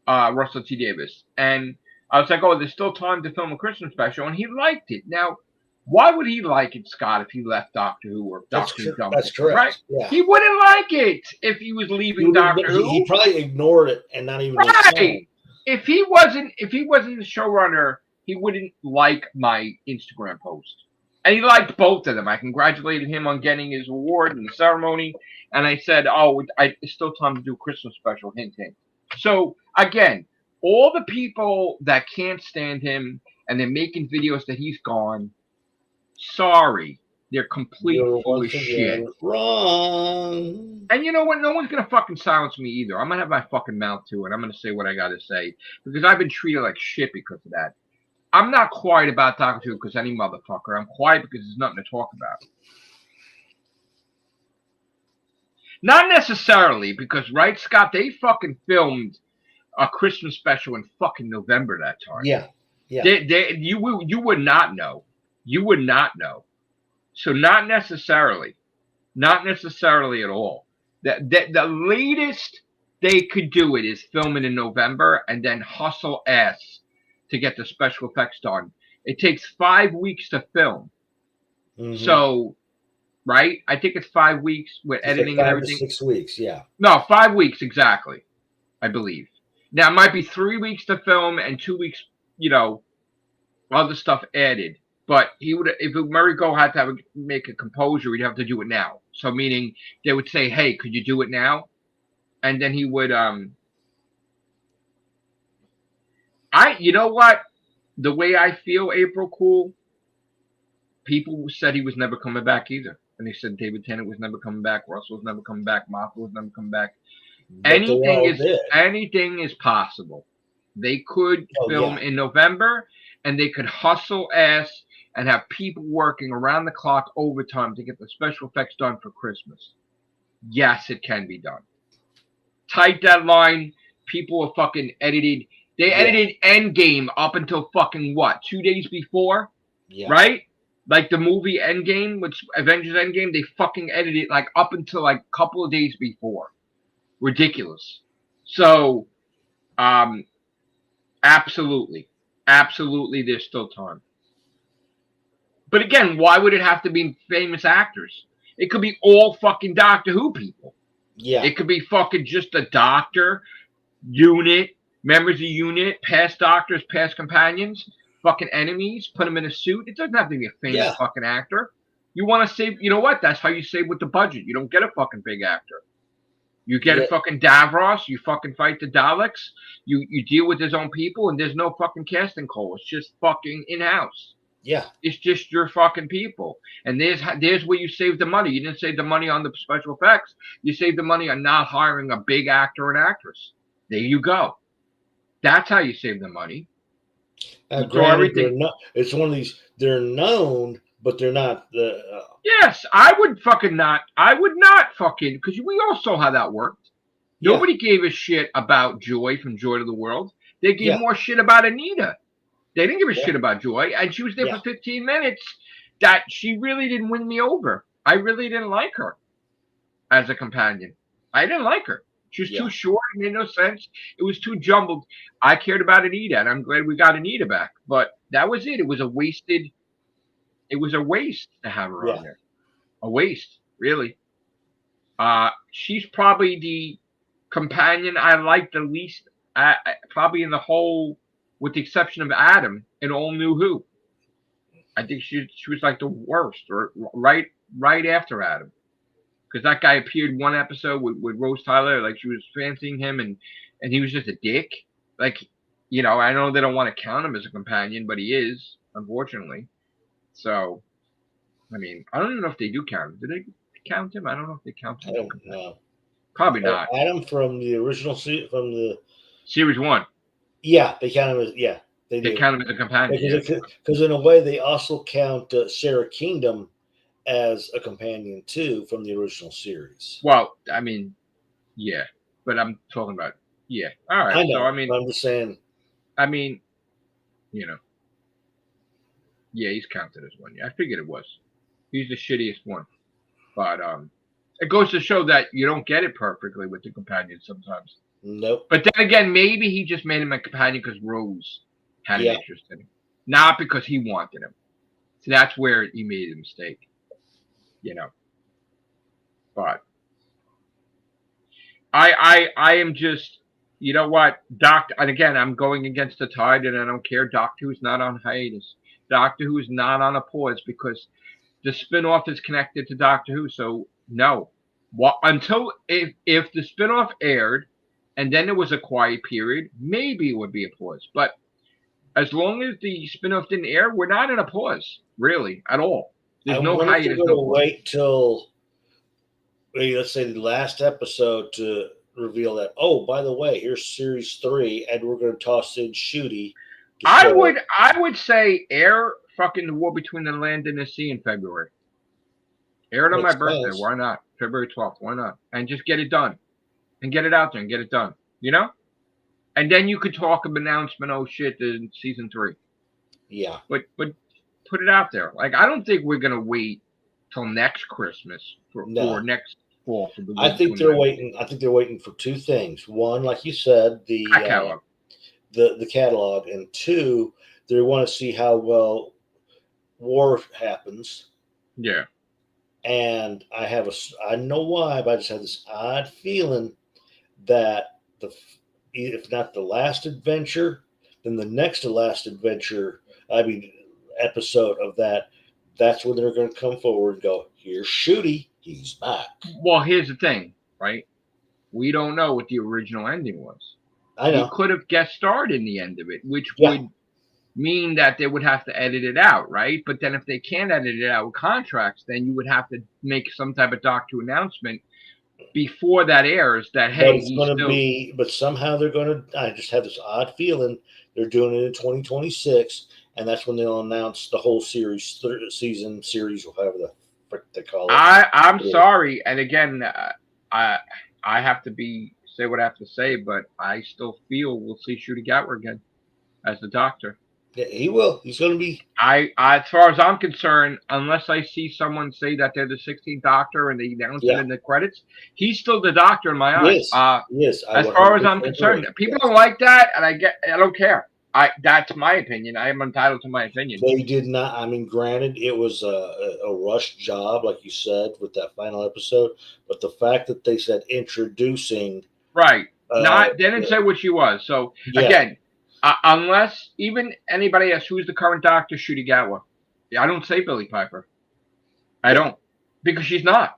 Russell T. Davis, and I was like, oh, there's still time to film a Christmas special, and he liked it. Now, why would he like it, Scott, if he left Doctor Who or Doctor Who dumped That's it? Right? correct. Yeah. He wouldn't like it if he was leaving Doctor Who. He probably ignored it and not even right. If he wasn't the showrunner, he wouldn't like my Instagram post. And he liked both of them. I congratulated him on getting his award in the ceremony, and I said, "Oh, it's still time to do a Christmas special." Hint, hint. So again, all the people that can't stand him and they're making videos that he's gone, sorry, they're complete full of shit. Wrong. And you know what? No one's gonna fucking silence me either. I'm gonna have my fucking mouth too, and I'm gonna say what I gotta say because I've been treated like shit because of that. I'm not quiet about Doctor Who because any motherfucker. I'm quiet because there's nothing to talk about. Not necessarily because, right, Scott? They fucking filmed a Christmas special in fucking November that time. Yeah, yeah. You would not know. You would not know. So not necessarily at all. The latest they could do it is film it in November and then hustle ass to get the special effects done. It takes 5 weeks to film. Mm-hmm. So, right? I think it's 5 weeks with editing and everything. 5 to 6 weeks, yeah. No, 5 weeks exactly, I believe. Now, it might be 3 weeks to film and 2 weeks, other stuff added. But he would, if Murray Go had to make a composer, he'd have to do it now. So meaning they would say, "Hey, could you do it now?" And then he would. You know what? The way I feel, April Cool. People said he was never coming back either, and they said David Tennant was never coming back, Russell was never coming back, Moffat was never coming back. Anything is possible. They could film in November, and they could hustle ass and have people working around the clock overtime to get the special effects done for Christmas. Yes, it can be done. Tight deadline. People are fucking edited. They edited Endgame up until fucking what? 2 days before? Yeah. Right? Like the movie Endgame, which Avengers Endgame, they fucking edited like up until like a couple of days before. Ridiculous. So, absolutely, there's still time. But again, why would it have to be famous actors? It could be all fucking Doctor Who people. Yeah. It could be fucking just a doctor, unit, members of unit, past doctors, past companions, fucking enemies, put them in a suit. It doesn't have to be a famous fucking actor. You want to save, you know what? That's how you save with the budget. You don't get a fucking big actor. You get a fucking Davros, you fucking fight the Daleks, you deal with his own people, and there's no fucking casting call. It's just fucking in-house. Yeah. It's just your fucking people. And there's where you save the money. You didn't save the money on the special effects. You saved the money on not hiring a big actor and actress. There you go. That's how you save the money. Everything. It's one of these, they're known, but they're not the... Yes, I would not fucking, because we all saw how that worked. Nobody gave a shit about Joy from Joy to the World. They gave more shit about Anita. They didn't give a shit about Joy, and she was there for 15 minutes. That she really didn't win me over. I really didn't like her as a companion. I didn't like her. She was too short. It made no sense. It was too jumbled. I cared about Anita, and I'm glad we got Anita back. But that was it. It was a waste to have her on there. A waste, really. She's probably the companion I like the least, probably in the whole, with the exception of Adam in All New Who. I think she was like the worst, or right after Adam. Because that guy appeared one episode with Rose Tyler, like she was fancying him, and he was just a dick. Like, I know they don't want to count him as a companion, but he is, unfortunately. So, I mean, I don't even know if they do count him. Do they count him? I don't know if they count him. I don't know. Probably not. Adam from the original from the series 1. Yeah, they count him as they count him as a companion. Because in a way, they also count Sarah Kingdom as a companion too from the original series. Well, I mean, yeah, but I'm talking about All right, I know, so I mean, I'm just saying. I mean, he's counted as one. I figured it was. He's the shittiest one, but it goes to show that you don't get it perfectly with the companions sometimes. Nope. But then again, maybe he just made him a companion because Rose. had an Yeah. interest in him, not because he wanted him. So that's where he made a mistake, you know. But I am just, you know what, Doctor. And again, I'm going against the tide, and I don't care. Doctor Who's not on hiatus. Doctor Who is not on a pause because the spinoff is connected to Doctor Who. So no, until if the spinoff aired, and then there was a quiet period, maybe it would be a pause. But as long as the spinoff didn't air, we're not in a pause really at all. I There's no wonder if they're hiatus, going no to pause. wait till, let's say, the last episode to reveal that. Oh, by the way, here's series 3, and we're going to toss in Shooty to show. I would say air fucking the war between the land and the sea in February. Air it on my Makes birthday. sense. Why not? February 12th. Why not? And just get it done. And get it out there and get it done. You know? And then you could talk of announcement, oh shit, in season 3. Yeah. But put it out there. Like, I don't think we're gonna wait till next Christmas for next fall for the I think they're waiting. I think they're waiting for 2 things. One, like you said, the catalog, and 2, they want to see how well war happens. Yeah. And I don't know why, but I just have this odd feeling that if not the last adventure, then the next to last adventure, episode of that's when they're going to come forward and go, here's Shooty, he's back. Well, here's the thing, right? We don't know what the original ending was. I know. He could have guest starred in the end of it, which would mean that they would have to edit it out, right? But then if they can't edit it out with contracts, then you would have to make some type of Doctor Who announcement before that airs that, hey, but it's going to be, but somehow they're going to, I just have this odd feeling they're doing it in 2026, and that's when they'll announce the whole series, series, or however the frick they call it. I'm sorry, and again, I have to say what I have to say, but I still feel we'll see Shooty Gatwa again as the Doctor. Yeah, he will. He's going to be. As far as I'm concerned, unless I see someone say that they're the 16th Doctor and they announce it in the credits, he's still the Doctor in my eyes. Yes. As far as I'm concerned, people don't like that, and I don't care. That's my opinion. I am entitled to my opinion. They did not. I mean, granted, it was a rushed job, like you said, with that final episode. But the fact that they said introducing, right? They didn't say what she was. So again. Unless even anybody asks who's the current Doctor, Shooty Gatwa. I don't say Billie Piper. I don't. Because she's not.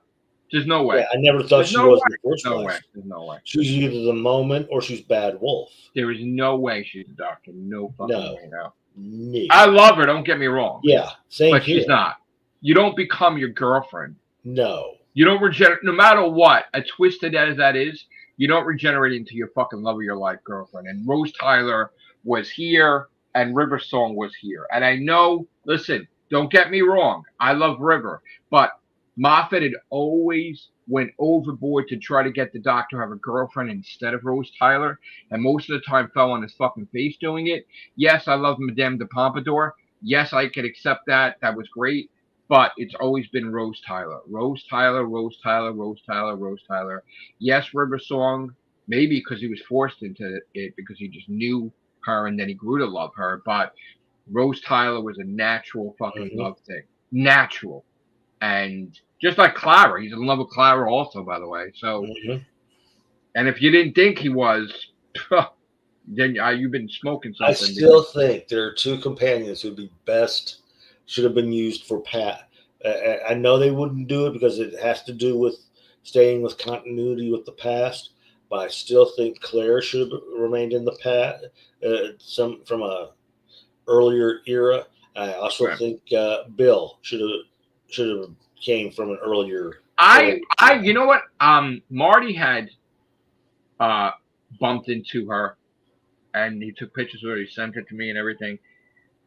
There's no way. Yeah, I never thought she was in the first place. No way. There's no way. She's either the Moment or she's Bad Wolf. There is no way she's a Doctor. No fucking way. No. I love her, don't get me wrong. Yeah, same But here. She's not. You don't become your girlfriend. No. You don't regenerate, no matter what, as twisted as that is, you don't regenerate into your fucking love of your life girlfriend. And Rose Tyler was here, and River Song was here. And I know, listen, don't get me wrong, I love River, but Moffat had always went overboard to try to get the Doctor to have a girlfriend instead of Rose Tyler, and most of the time fell on his fucking face doing it. Yes, I love Madame de Pompadour. Yes, I could accept that. That was great. But it's always been Rose Tyler. Rose Tyler, Rose Tyler, Rose Tyler, Rose Tyler. Yes, River Song, maybe because he was forced into it because he just knew her and then he grew to love her. But Rose Tyler was a natural fucking love thing. Natural. And just like Clara, he's in love with Clara also, by the way. So, and if you didn't think he was, then you've been smoking something. I still think there are 2 companions who'd be best, should have been used for Pat. I know they wouldn't do it because it has to do with staying with continuity with the past, but I still think Claire should have remained in the past, from a earlier era. I also think Bill should have came from an earlier. You know what? Marty had bumped into her, and he took pictures of her. He sent it to me and everything.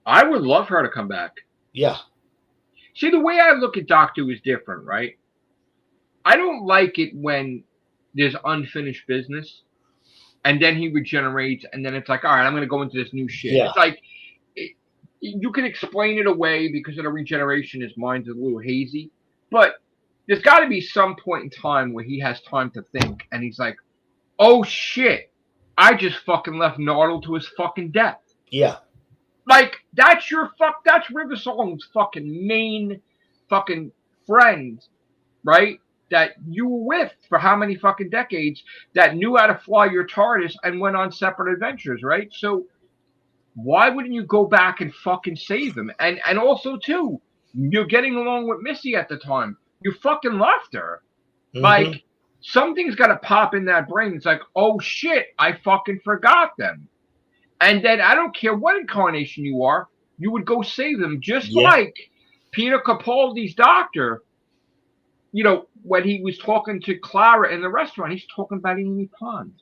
I would love her to come back. Yeah. See, the way I look at Doctor Who is different, right? I don't like it when there's unfinished business, and then he regenerates, and then it's like, all right, I'm going to go into this new shit. Yeah. It's like, you can explain it away because of the regeneration. His mind's a little hazy, but there's got to be some point in time where he has time to think, and he's like, oh shit, I just fucking left Nardole to his fucking death. Yeah. Like that's that's River Song's fucking main fucking friend, right? That you were with for how many fucking decades that knew how to fly your TARDIS and went on separate adventures, right? So why wouldn't you go back and fucking save him? And also too, you're getting along with Missy at the time. You fucking left her. Mm-hmm. Like something's got to pop in that brain. It's like, oh shit, I fucking forgot them. And then I don't care what incarnation you are, you would go save them, just Yeah. like Peter Capaldi's doctor. You know, when he was talking to Clara in the restaurant, he's talking about Amy Pond.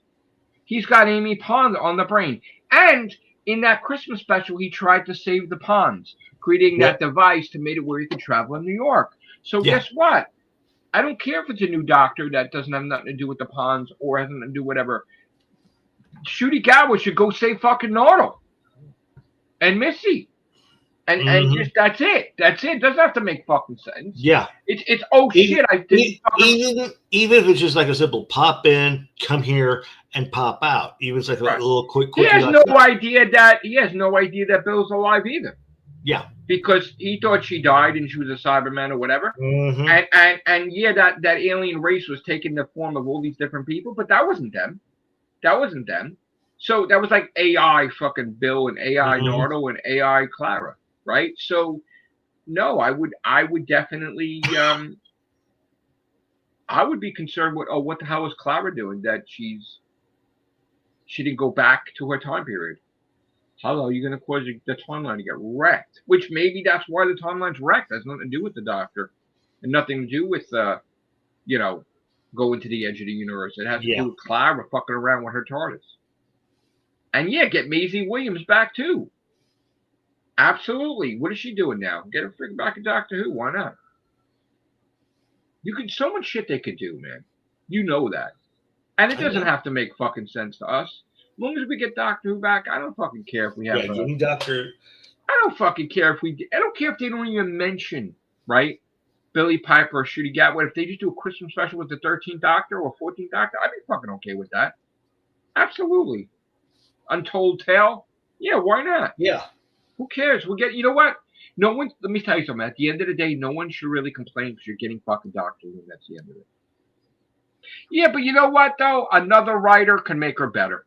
He's got Amy Pond on the brain. And in that Christmas special, he tried to save the Ponds, creating Yep. that device to make it where he could travel in New York. So Yeah. guess what? I don't care if it's a new doctor that doesn't have nothing to do with the Ponds or has nothing to do whatever. Shooty Gawa should go save fucking Nardole and Missy. And Mm-hmm. just that's it. That's it. Doesn't have to make fucking sense. Yeah. It's oh shit, I didn't fucking Even if it's just like a simple pop in, come here, and pop out. Even it's like a right. little quick. He has Like no that. idea that Bill's alive either. Yeah. Because he thought she died and she was a Cyberman or whatever. Mm-hmm. And yeah, that alien race was taking the form of all these different people, but that wasn't them. That wasn't them. So that was like AI fucking Bill and AI Nardole and AI Clara, right? So no, I would definitely I would be concerned with what the hell is Clara doing that she didn't go back to her time period. Hello, you're going to cause the timeline to get wrecked. Which maybe that's why the timeline's wrecked. It has nothing to do with the Doctor, and nothing to do with going to the edge of the universe. It has to do with Clara fucking around with her TARDIS. And yeah, get Maisie Williams back too. Absolutely. What is she doing now? Get her freaking back in Doctor Who. Why not? You could so much shit they could do, man. You know that. And it doesn't have to make fucking sense to us. As long as we get Doctor Who back, I don't fucking care if we have Doctor. I don't fucking care if I don't care if they don't even mention, right? Billy Piper or Shooty Gatwood. If they just do a Christmas special with the 13th Doctor or 14th Doctor, I'd be fucking okay with that. Absolutely. Untold Tale? Yeah, why not? Yeah. Who cares? You know what? No one, let me tell you something. At the end of the day, no one should really complain because you're getting fucking Doctor Who. That's the end of it. Yeah, but you know what, though? Another writer can make her better.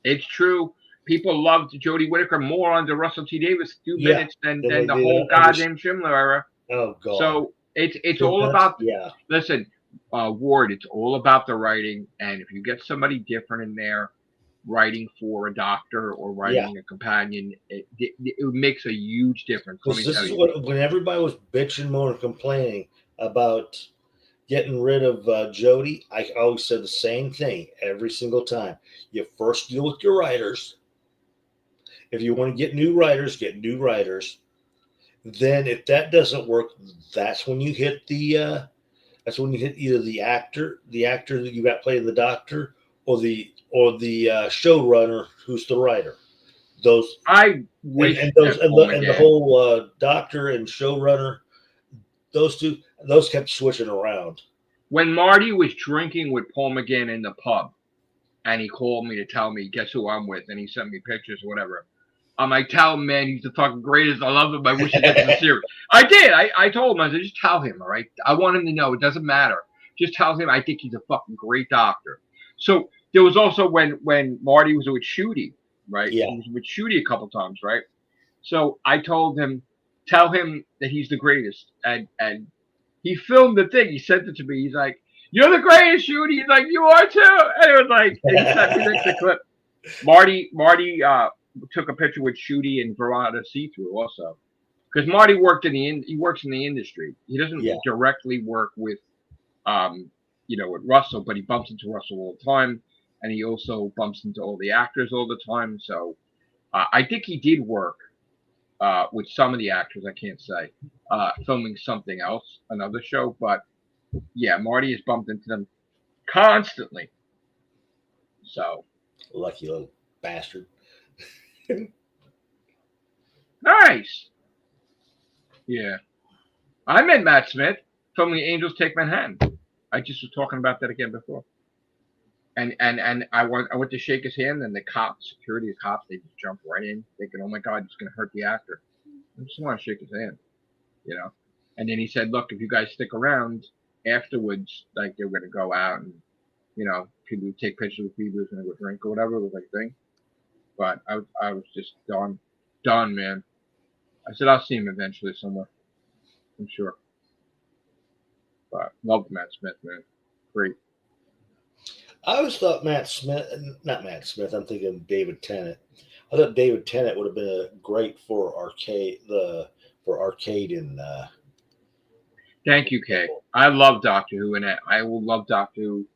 It's true. People loved Jodie Whittaker more under Russell T Davis few minutes than the whole goddamn Schindler era. Oh god. So it's all about listen, Ward, it's all about the writing, and if you get somebody different in there writing for a doctor or writing a companion, it makes a huge difference. This is when everybody was bitching, moaning, complaining about getting rid of Jodie, I always said the same thing every single time. You first deal with your writers. If you want to get new writers, get new writers. Then, if that doesn't work, that's when you hit the. That's when you hit either the actor that you got playing the Doctor, or the showrunner who's the writer. Those I wish and the whole Doctor and showrunner. Those kept switching around. When Marty was drinking with Paul McGann in the pub, and he called me to tell me, guess who I'm with, and he sent me pictures or whatever. I'm like, tell him, man, he's the fucking greatest. I love him. I wish he gets the series. I did. I told him. I said, just tell him, all right? I want him to know. It doesn't matter. Just tell him I think he's a fucking great doctor. So there was also when Marty was with Shooty, right? Yeah. He was with Shooty a couple times, right? So I told him, tell him that he's the greatest. And he filmed the thing. He sent it to me. He's like, you're the greatest, Shooty. He's like, you are too. And it was like, and he sent me the clip. Marty took a picture with Shooty and Veronica See-Through also, because Marty works in the industry. He doesn't directly work with with Russell, but he bumps into Russell all the time, and he also bumps into all the actors all the time. So I think he did work with some of the actors. I can't say filming something else, another show, but yeah, Marty has bumped into them constantly. So lucky little bastard. Nice. Yeah. I met Matt Smith filming Angels Take Manhattan. I just was talking about that again before. And I went to shake his hand, and the cops, security cops, they just jumped right in, thinking, oh my god, it's gonna hurt the actor. I just want to shake his hand, you know. And then he said, look, if you guys stick around afterwards, like they were gonna go out and people would take pictures with people and go drink or whatever. It was like a thing. But I was just done, man. I said I'll see him eventually somewhere, I'm sure. But love Matt Smith, man. Great. I always thought Matt Smith, not Matt Smith. I'm thinking David Tennant. I thought David Tennant would have been great for arcade in. Thank you, Kay. I love Doctor Who, and I will love Doctor Who.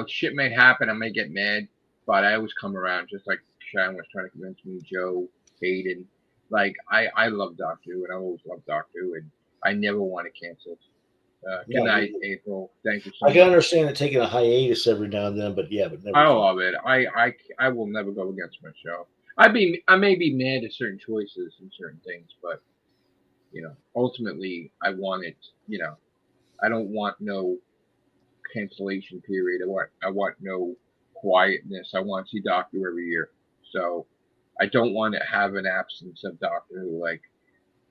Shit may happen. I may get mad, but I always come around. Just like Sean was trying to convince me, Joe, Hayden. Like I love Doctor Who, and I always love Doctor Who, and I never want to cancel it. Good No, night, April. Thank you so I much. can understand it taking a hiatus every now and then, but yeah, but never. I love it. I will never go against my show. I may be mad at certain choices and certain things, but ultimately I want it. I don't want no cancellation period. I want no quietness. I want to see Doctor every year. So I don't want to have an absence of Doctor Who. Like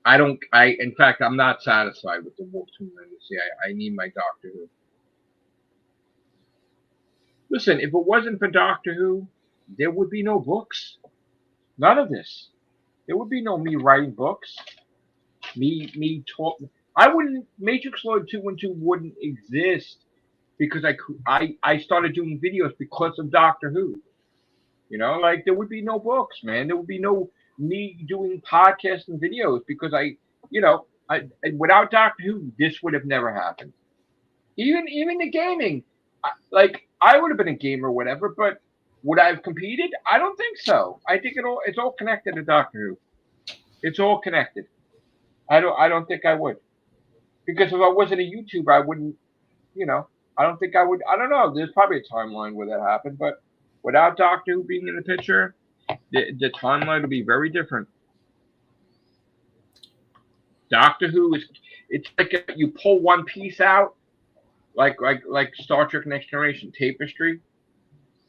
I don't. In fact, I'm not satisfied with the Wolf Toon Legacy. I need my Doctor Who. Listen, if it wasn't for Doctor Who, there would be no books. None of this. There would be no me writing books. Me talk. I wouldn't. Matrix Lord 212 wouldn't exist because I started doing videos because of Doctor Who. Like there would be no books, man. There would be no me doing podcasts and videos because without Doctor Who, this would have never happened. Even the gaming, like I would have been a gamer, or whatever. But would I have competed? I don't think so. I think it's all connected to Doctor Who. It's all connected. I don't think I would because if I wasn't a YouTuber, I wouldn't. You know, I don't think I would. I don't know. There's probably a timeline where that happened, but without Doctor Who being in the picture, the timeline would be very different. Doctor Who it's like you pull one piece out, like Star Trek Next Generation tapestry.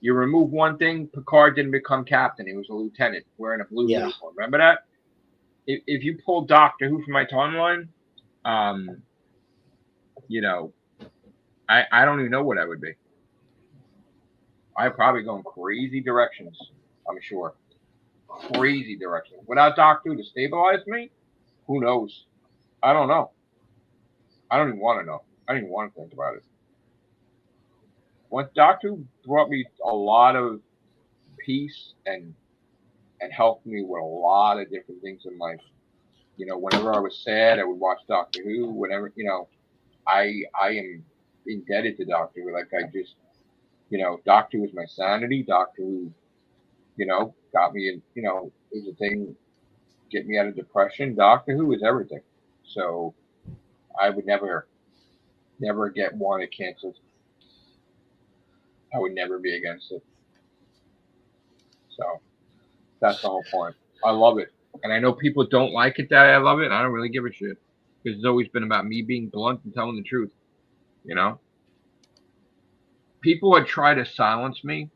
You remove one thing, Picard didn't become captain; he was a lieutenant wearing a blue uniform. Remember that? If you pull Doctor Who from my timeline, um, you know, I don't even know what I would be. I'd probably go in crazy directions. I'm sure, crazy directions. Without Doctor Who to stabilize me, who knows? I don't know. I don't even want to know. I don't even want to think about it. Once Doctor Who brought me a lot of peace and helped me with a lot of different things in life. Whenever I was sad, I would watch Doctor Who. Whenever I am indebted to Doctor Who. Like I just, Doctor Who is my sanity. Doctor Who, got me in. Is a thing get me out of depression. Doctor Who is everything. So I would never want it canceled. I would never be against it. So that's the whole point. I love it. And I know people don't like it that I love it. And I don't really give a shit. Because it's always been about me being blunt and telling the truth. People had tried to silence me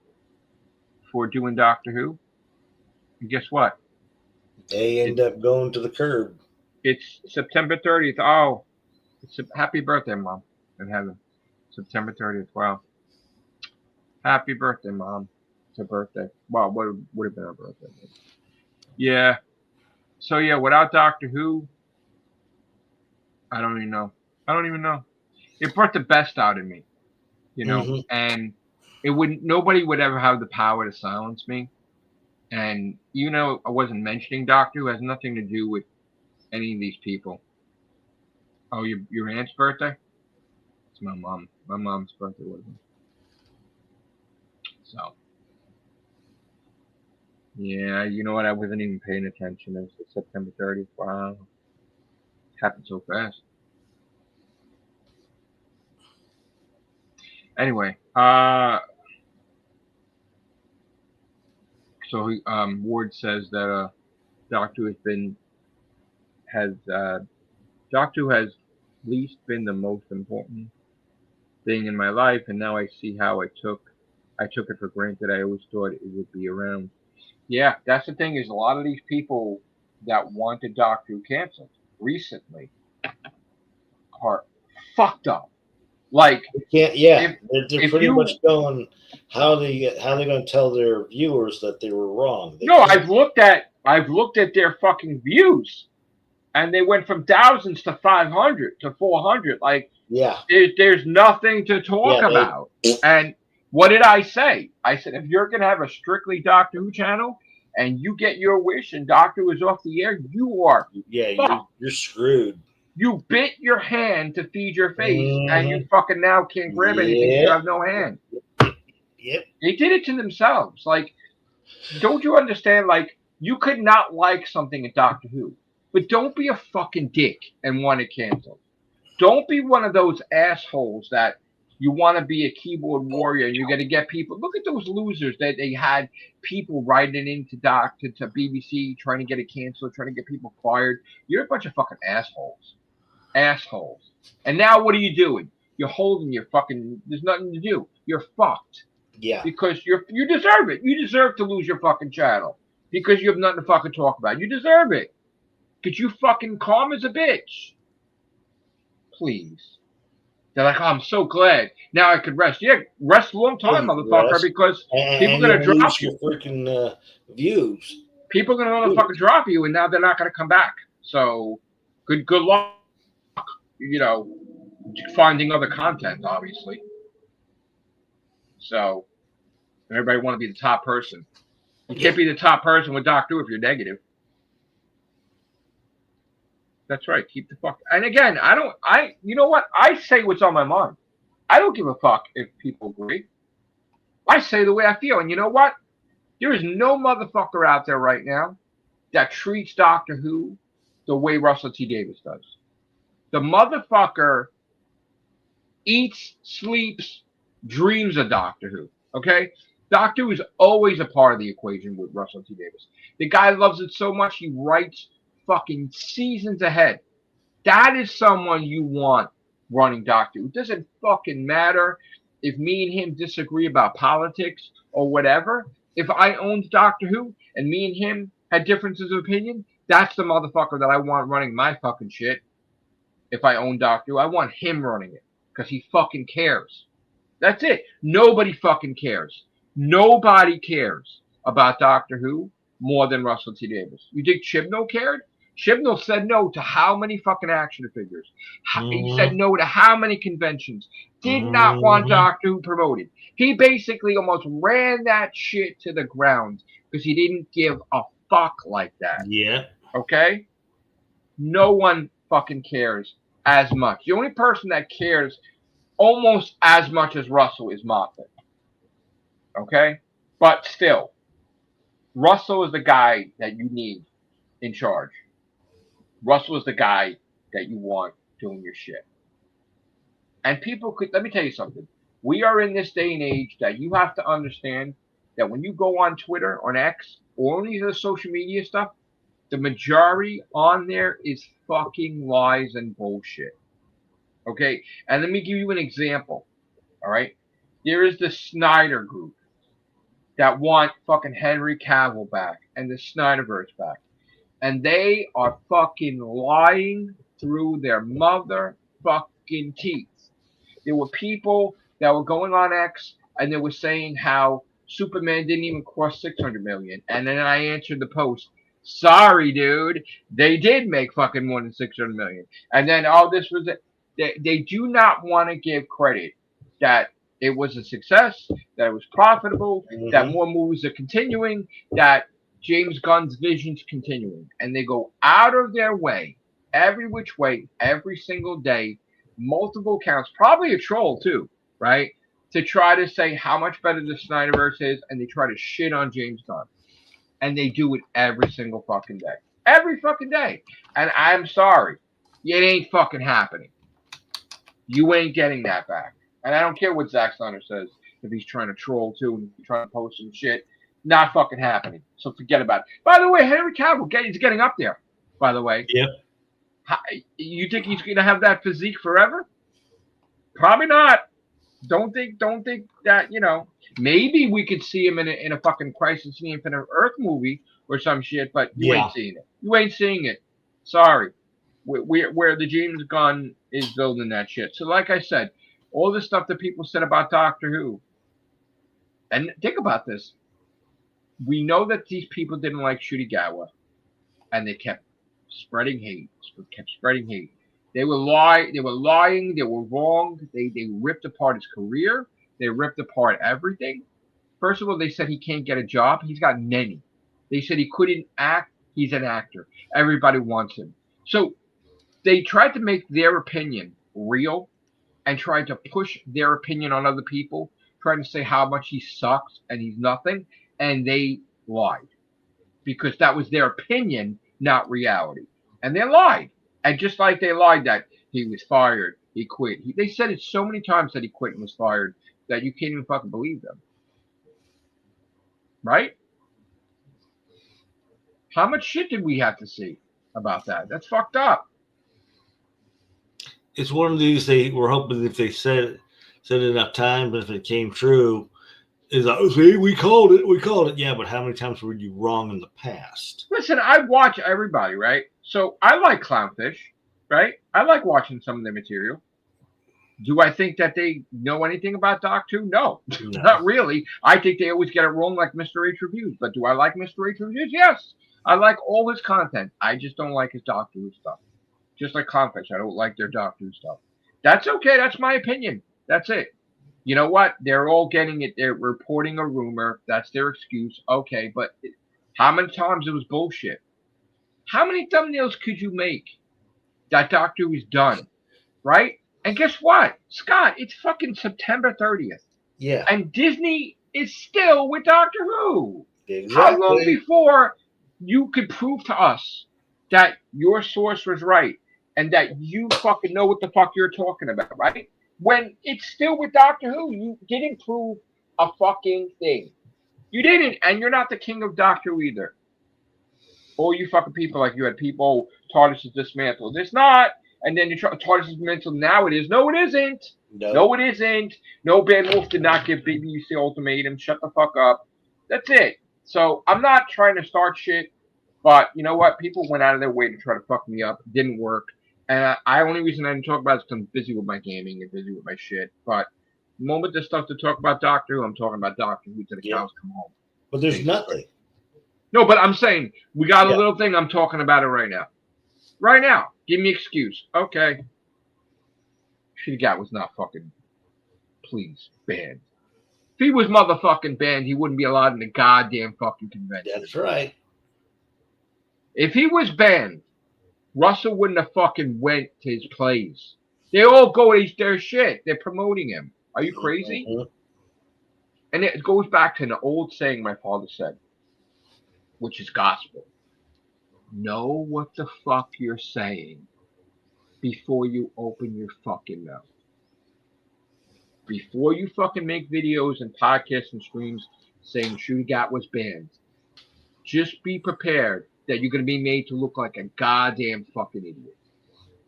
for doing Doctor Who. And guess what? They end up going to the curb. It's September 30th. Oh, it's a happy birthday, Mom, in heaven. September 30th. Wow. Happy birthday, Mom. It's her birthday. Well, what would have been her birthday? Yeah. So, yeah, without Doctor Who, I don't even know. It brought the best out of me, and nobody would ever have the power to silence me. And even though I wasn't mentioning Doctor Who, it has nothing to do with any of these people. Oh, your aunt's birthday? It's my mom. My mom's birthday wasn't. So, yeah, you know what? I wasn't even paying attention. It was September 30th. Wow. It happened so fast. Anyway, so Ward says that Doctor Who Doctor Who has least been the most important thing in my life, and now I see how I I took it for granted. I always thought it would be around. Yeah, that's the thing is a lot of these people that wanted Doctor Who canceled recently are fucked up. Like You can't. Yeah, if they're if pretty much you going how they going to tell their viewers that they were wrong. They no, can't. I've looked at their fucking views and they went from thousands to 500 to 400. Like Yeah, there's nothing to talk yeah. about. And what did I say? I said, if you're going to have a strictly Doctor Who channel and you get your wish and Doctor Who is off the air, you are Yeah, fucked. you're screwed. You bit your hand to feed your face and you Hmm. fucking now can't grab anything because you Yeah. have no hand. Yep. They did it to themselves. Like, don't you understand? Like, you could not like something at Doctor Who, but don't be a fucking dick and want it canceled. Don't be one of those assholes that you want to be a keyboard warrior and you're going to get people. Look at those losers that they had people writing into to BBC trying to get it canceled, trying to get people fired. You're a bunch of fucking assholes. And now what are you doing? You're holding your fucking. There's nothing to do. You're fucked Yeah. because you deserve it. You deserve to lose your fucking channel because you have nothing to fucking talk about. You deserve it because you fucking calm as a bitch. Please. They're like, oh, I'm so glad. Now I could rest. Yeah, rest a long time, motherfucker, Rest. because people And are going you'll to drop lose you. your freaking views. People are going to motherfucker drop you, and now they're not going to come back. So, good luck, you know, finding other content, obviously. So, everybody want to be the top person. You can't be the top person with Doctor Who if you're negative. That's right. Keep the fuck. And again, you know what? I say what's on my mind. I don't give a fuck if people agree. I say the way I feel. And you know what? There is no motherfucker out there right now that treats Doctor Who the way Russell T Davies does. The motherfucker eats, sleeps, dreams of Doctor Who. Okay? Doctor Who is always a part of the equation with Russell T Davies. The guy loves it so much he writes fucking seasons ahead. That is someone you want running Doctor Who. It doesn't fucking matter if me and him disagree about politics or whatever. If I owned Doctor Who and me and him had differences of opinion, that's the motherfucker that I want running my fucking shit. If I own Doctor Who, I want him running it because he fucking cares. That's it. Nobody fucking cares. Nobody cares about Doctor Who more than Russell T Davies. You think Chibnall cared? Chibnall said no to how many fucking action figures? He said no to how many conventions? Did not want Doctor Who promoted. He basically almost ran that shit to the ground because he didn't give a fuck like that. Yeah. Okay? No one fucking cares as much. The only person that cares almost as much as Russell is Moffat. Okay? But still, Russell is the guy that you need in charge. Russell is the guy that you want doing your shit. And people could, let me tell you something. We are in this day and age that you have to understand that when you go on Twitter, on X, or any of the social media stuff, the majority on there is fucking lies and bullshit. Okay? And let me give you an example. All right? There is the Snyder group that want fucking Henry Cavill back and the Snyderverse back. And they are fucking lying through their motherfucking teeth. There were people that were going on X and they were saying how Superman didn't even cost 600 million. And then I answered the post, sorry, dude, they did make fucking more than 600 million. And then all this was it. They do not want to give credit that it was a success, that it was profitable, that more movies are continuing, that James Gunn's vision's continuing. And they go out of their way, every which way, every single day, multiple accounts, probably a troll too, right? To try to say how much better the Snyderverse is, and they try to shit on James Gunn. And they do it every single fucking day. Every fucking day. And I'm sorry. It ain't fucking happening. You ain't getting that back. And I don't care what Zack Snyder says if he's trying to troll too and trying to post some shit. Not fucking happening. So forget about it. By the way, Henry Cavill is getting up there, by the way. Yep. You think he's going to have that physique forever? Probably not. Don't think that maybe we could see him in a fucking Crisis in the Infinite Earth movie or some shit, but you ain't Yeah. seeing it. You ain't seeing it. Sorry. Where the James Gunn is building that shit. So, like I said, all the stuff that people said about Doctor Who, and think about this. We know that these people didn't like Shurigawa, and they kept spreading hate. Kept spreading hate. They were lying. They were lying. They were wrong. They ripped apart his career. They ripped apart everything. First of all, they said he can't get a job. He's got many. They said he couldn't act. He's an actor. Everybody wants him. So they tried to make their opinion real and tried to push their opinion on other people, trying to say how much he sucks and he's nothing, and they lied because that was their opinion, not reality. And they lied. And just like they lied that he was fired, he quit. They said it so many times that he quit and was fired that you can't even fucking believe them. Right? How much shit did we have to see about that? That's fucked up. It's one of these they were hoping if they said enough times, but if it came true, is like, see, we called it. Yeah, but how many times were you wrong in the past? Listen, I watch everybody, right? So I like Clownfish, right? I like watching some of their material. Do I think that they know anything about Doctor Who? No, No. not really. I think they always get it wrong like Mr. H reviews. But do I like Mr. H reviews? Yes. I like all his content. I just don't like his Doctor Who stuff. Just like Clownfish, I don't like their Doctor Who stuff. That's okay. That's my opinion. That's it. You know what? They're all getting it. They're reporting a rumor. That's their excuse. Okay, but how many times it was bullshit? How many thumbnails could you make that Doctor Who is done? Right? And guess what? Scott, it's fucking September 30th. Yeah. And Disney is still with Doctor Who. Exactly. How long before you could prove to us that your source was right and that you fucking know what the fuck you're talking about, right? When it's still with Doctor Who, you didn't prove a fucking thing. You didn't, and you're not the king of Doctor Who either. All you fucking people, like you had people, TARDIS is dismantled. It's not. And then you try TARDIS is dismantled. Now it is. No, it isn't. No. No, it isn't. No, Ben Wolf did not give BBC ultimatum. Shut the fuck up. That's it. So I'm not trying to start shit, but you know what? People went out of their way to try to fuck me up. It didn't work. And only reason I didn't talk about it is because I'm busy with my gaming and busy with my shit. But the moment there's stuff to talk about Doctor Who, I'm talking about Doctor Who till the cows come home. But there's nothing. No, but I'm saying we got a little thing. I'm talking about it right now. Right now. Give me excuse. Okay. Shurigawa was not fucking, please, banned. If he was motherfucking banned, he wouldn't be allowed in the goddamn fucking convention. That's right. If he was banned, Russell wouldn't have fucking went to his plays. They all go to their shit. They're promoting him. Are you crazy? Mm-hmm. And it goes back to an old saying my father said, which is gospel. Know what the fuck you're saying before you open your fucking mouth. Before you fucking make videos and podcasts and streams saying Shurigawa was banned, just be prepared that you're going to be made to look like a goddamn fucking idiot.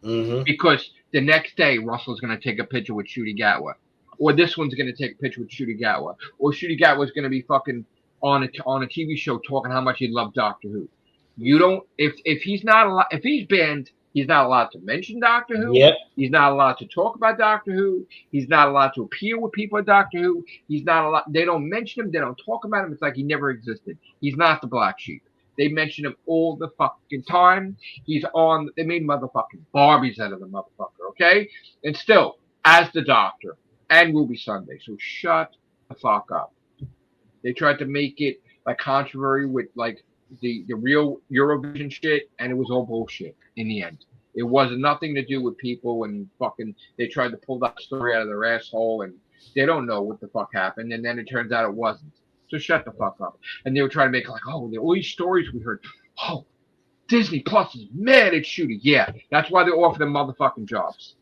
Mm-hmm. Because the next day, Russell's going to take a picture with Shurigawa. Or this one's going to take a picture with Shurigawa. Or Shurigawa's going to be fucking on a TV show talking how much he loved Doctor Who. You don't, if he's not, if he's banned, he's not allowed to mention Doctor Who. Yep. He's not allowed to talk about Doctor Who. He's not allowed to appear with people at Doctor Who. He's not allowed. They don't mention him. They don't talk about him. It's like he never existed. He's not the black sheep. They mention him all the fucking time. He's on. They made motherfucking Barbies out of the motherfucker. Okay, and still as the Doctor and Ruby Sunday. So shut the fuck up. They tried to make it like controversy with like the real Eurovision shit, and it was all bullshit in the end. It was nothing to do with people and fucking. They tried to pull that story out of their asshole, and they don't know what the fuck happened. And then it turns out it wasn't. So shut the fuck up. And they were trying to make like, oh, all these stories we heard. Oh, Disney Plus is mad at Shooty. Yeah, that's why they offered them motherfucking jobs.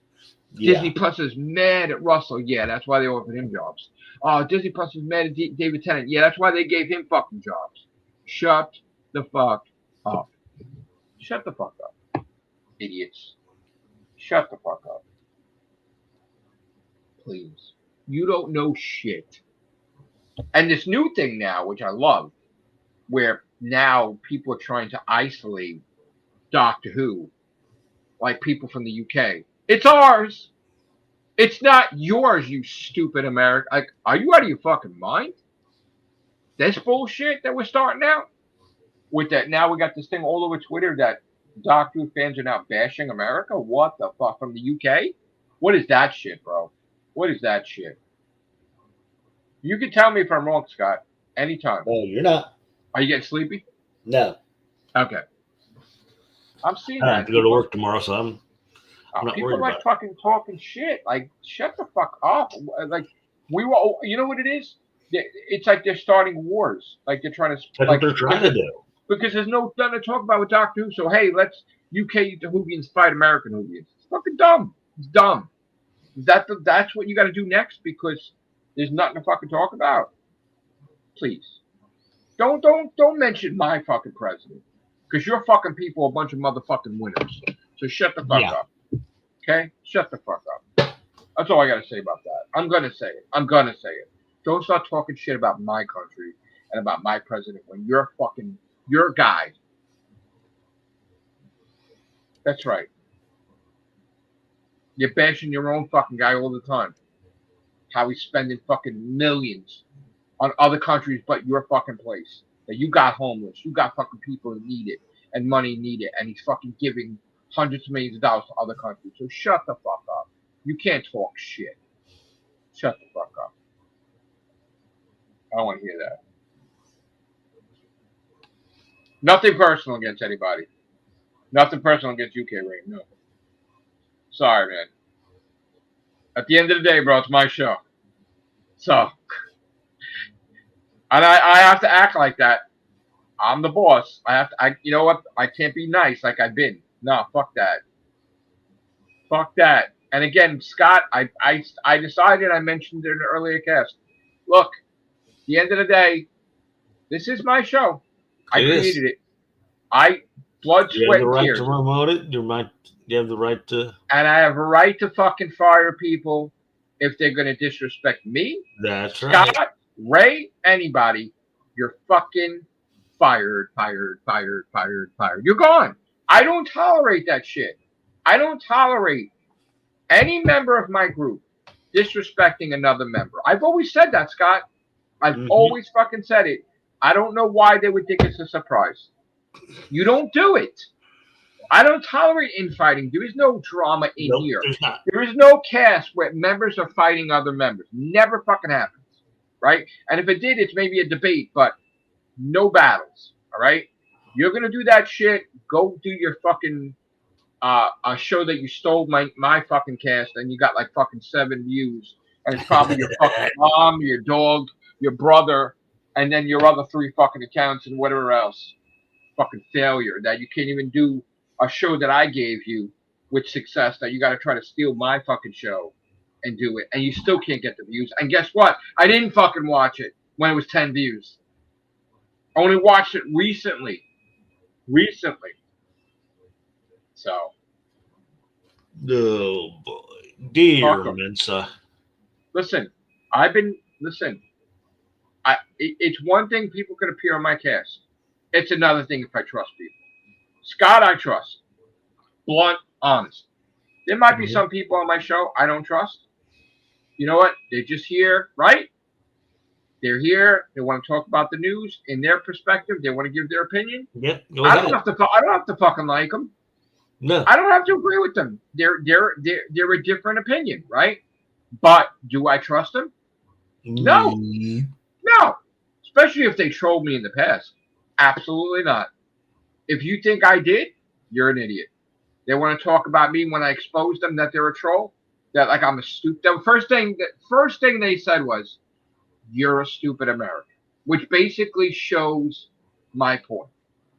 Yeah. Disney Plus is mad at Russell. Yeah, that's why they offered him jobs. Oh, Disney Plus is mad at David Tennant. Yeah, that's why they gave him fucking jobs. Shut the fuck up. Shut the fuck up. Idiots. Shut the fuck up. Please. You don't know shit. And this new thing now, which I love, where now people are trying to isolate Doctor Who, like people from the UK. It's ours. It's not yours, you stupid American. Like, are you out of your fucking mind? This bullshit that we're starting out with that. Now we got this thing all over Twitter that Doctor Who fans are now bashing America. What the fuck from the UK? What is that shit, bro? What is that shit? You can tell me if I'm wrong, Scott. Anytime. No, you're not. Are you getting sleepy? No. Okay. I'm seeing I that. have to go to work tomorrow, so I'm not People worried like about it. fucking talking shit. Like, shut the fuck up. Like, we were. You know what it is? It's like they're starting wars. Like they're trying to That's what they're trying to do. because there's no nothing to talk about with Doctor Who. So hey, let's UK Whovians fight American Whovians. It's fucking dumb. It's dumb. That's what you got to do next because there's nothing to fucking talk about. Please don't mention my fucking president because your fucking people are a bunch of motherfucking winners. So shut the fuck up. Okay, shut the fuck up. That's all I got to say about that. I'm gonna say it. I'm gonna say it. Don't start talking shit about my country and about my president when you're fucking your guy. That's right. You're bashing your own fucking guy all the time. How he's spending fucking millions on other countries but your fucking place. That you got homeless, you got fucking people who need it and money need it, and he's fucking giving hundreds of millions of dollars to other countries. So shut the fuck up. You can't talk shit. Shut the fuck up. I don't want to hear that. Nothing personal against anybody. Nothing personal against UK Rain. No. Sorry, man. At the end of the day, bro, it's my show. So, and I have to act like that. I'm the boss. You know what? I can't be nice like I've been. No, fuck that. Fuck that. And again, Scott, I decided, I mentioned it in an earlier cast. Look, at the end of the day, this is my show. I created it. Blood, You sweat, have the and right tears. to promote it. You have the right to. And I have a right to fucking fire people if they're going to disrespect me. That's Scott, right. Ray, anybody. You're fucking fired. You're gone. I don't tolerate that shit. I don't tolerate any member of my group disrespecting another member. I've always said that, Scott. I've always fucking said it. I don't know why they would think it's a surprise. You don't do it. I don't tolerate infighting. There is no drama in here. There's not. There is no cast where members are fighting other members. Never fucking happens. Right? And if it did, it's maybe a debate, but no battles. All right? You're going to do that shit. Go do your fucking a show that you stole my fucking cast and you got like fucking 7 views. And it's probably your fucking mom, your dog, your brother, and then your other 3 fucking accounts and whatever else. Fucking failure that you can't even do a show that I gave you with success, that you got to try to steal my fucking show and do it, and you still can't get the views. And guess what? I didn't fucking watch it when it was 10 views. I only watched it recently. So. Oh boy, dear Mensa. Listen, it's one thing people can appear on my cast. It's another thing if I trust people. Scott, I trust. Blunt, honest. There might be some people on my show I don't trust. You know what? They're just here, right? They're here. They want to talk about the news in their perspective. They want to give their opinion. Yeah, I don't have to fucking like them. No, I don't have to agree with them. They're a different opinion, right? But do I trust them? No. No. Especially if they trolled me in the past. Absolutely not. If you think I did, you're an idiot. They want to talk about me when I exposed them that they're a troll, that like I'm a stupid. The first thing they said was, "You're a stupid American," which basically shows my point.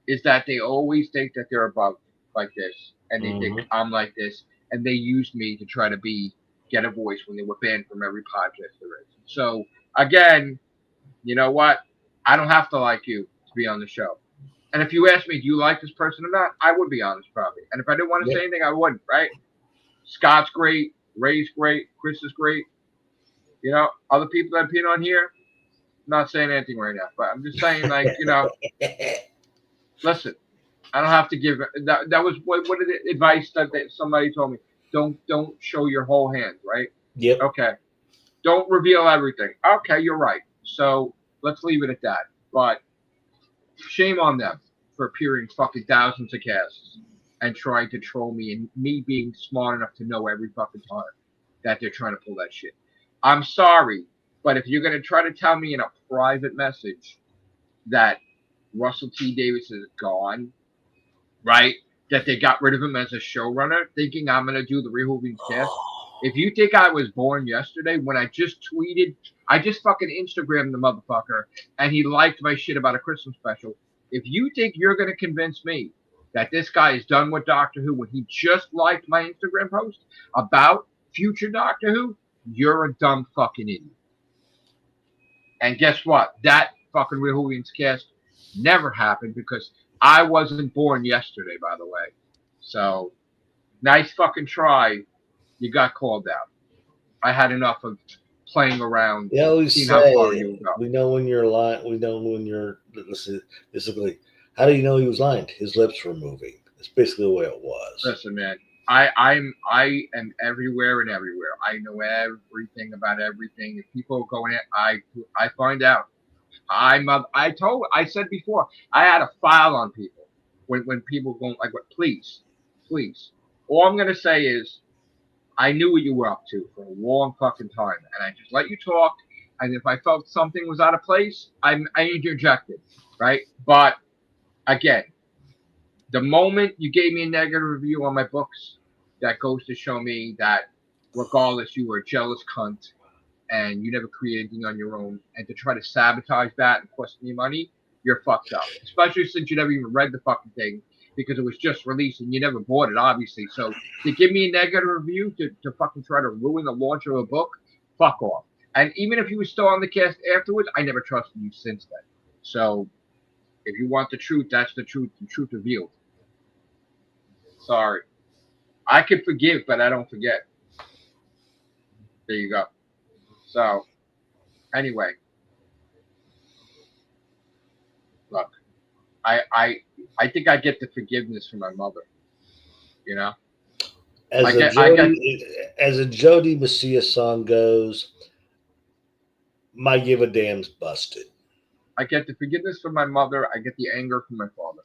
Is that they always think that they're above like this, and they think I'm like this, and they use me to try to get a voice when they were banned from every podcast there is. So again, you know what? I don't have to like you to be on the show. And if you ask me, do you like this person or not? I would be honest, probably. And if I didn't want to say anything, I wouldn't, right? Scott's great. Ray's great. Chris is great. Other people that have been on here, I'm not saying anything right now, but I'm just saying, like, listen, I don't have to give that. That was what advice that somebody told me. Don't show your whole hand, right? Yep. Okay. Don't reveal everything. Okay, you're right. So let's leave it at that. But shame on them for appearing fucking thousands of casts and trying to troll me and me being smart enough to know every fucking time that they're trying to pull that shit. I'm sorry, but if you're gonna try to tell me in a private message that Russell T Davis is gone, right? That they got rid of him as a showrunner, thinking I'm gonna do the Real Whovians cast. If you think I was born yesterday, when I just tweeted, I just fucking Instagrammed the motherfucker, and he liked my shit about a Christmas special. If you think you're gonna convince me that this guy is done with Doctor Who when he just liked my Instagram post about future Doctor Who, you're a dumb fucking idiot. And guess what? That fucking Real Whovians cast never happened because I wasn't born yesterday, by the way. So, nice fucking try. You got called out. I had enough of playing around, They always seeing how far say you would go. we know when you're lying. We know when you're. Listen, basically, how do you know he was lying? His lips were moving. That's basically the way it was. Listen, man. I am everywhere and everywhere. I know everything about everything. If people go in, I find out. I said before, I had a file on people when people go like, "What? Please." All I'm gonna say is, I knew what you were up to for a long fucking time, and I just let you talk. And if I felt something was out of place, I interjected, right? But again, the moment you gave me a negative review on my books, that goes to show me that regardless, you were a jealous cunt and you never created anything on your own. And to try to sabotage that and cost me money, you're fucked up. Especially since you never even read the fucking thing because it was just released and you never bought it, obviously. So to give me a negative review to fucking try to ruin the launch of a book, fuck off. And even if you were still on the cast afterwards, I never trusted you since then. So if you want the truth, that's the truth revealed. Sorry. I can forgive, but I don't forget. There you go. So, anyway, look, I I I think I get the forgiveness from my mother. You know, As a Jody Messiah song goes, my give a damn's busted. I get the forgiveness from my mother. I get the anger from my father.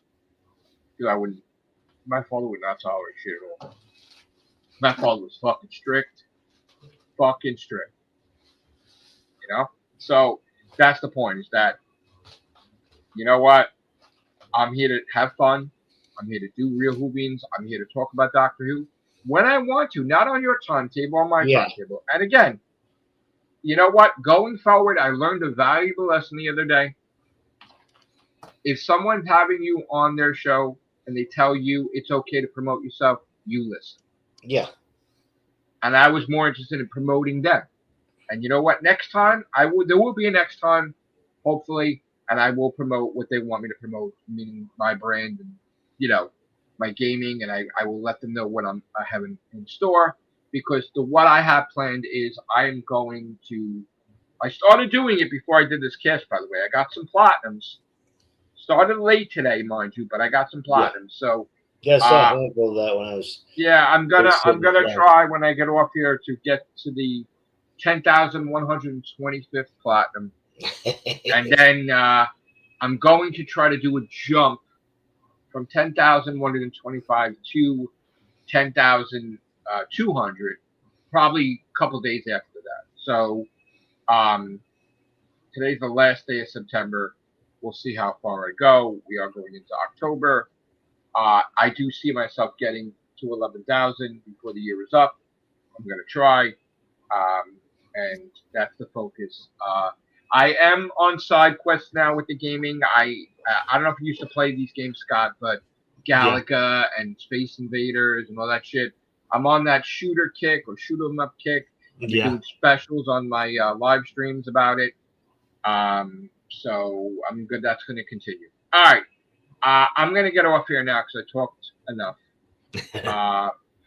Dude, I wouldn't. My father would not tolerate shit at all. My father was fucking strict. You know, so that's the point. Is that you know what? I'm here to have fun. I'm here to do Real Whovians. I'm here to talk about Doctor Who when I want to, not on your timetable, on my timetable. And again, you know what? Going forward, I learned a valuable lesson the other day. If someone's having you on their show and they tell you it's okay to promote yourself, you listen. Yeah. And I was more interested in promoting them. And you know what? Next time, there will be a next time, hopefully, and I will promote what they want me to promote, meaning my brand and my gaming, and I will let them know what I have in store because what I have planned is I'm going to. I started doing it before I did this cast, by the way. I got some platinums. Started late today, mind you, but I got some platinums. So yeah, I saw a handful of that when I was. Yeah, I'm gonna try when I get off here to get to the 10,125th platinum, and then I'm going to try to do a jump from 10,125 to 10,200, probably a couple days after that. So today's the last day of September. We'll see how far I go. We are going into October. I do see myself getting to 11,000 before the year is up. I'm going to try, and that's the focus. I am on side quests now with the gaming. I don't know if you used to play these games, Scott, but Galaga and Space Invaders and all that shit. I'm on that shooter kick or shoot 'em up kick. I've been doing specials on my live streams about it. So I'm good. That's going to continue. All right. I'm going to get off here now because I talked enough.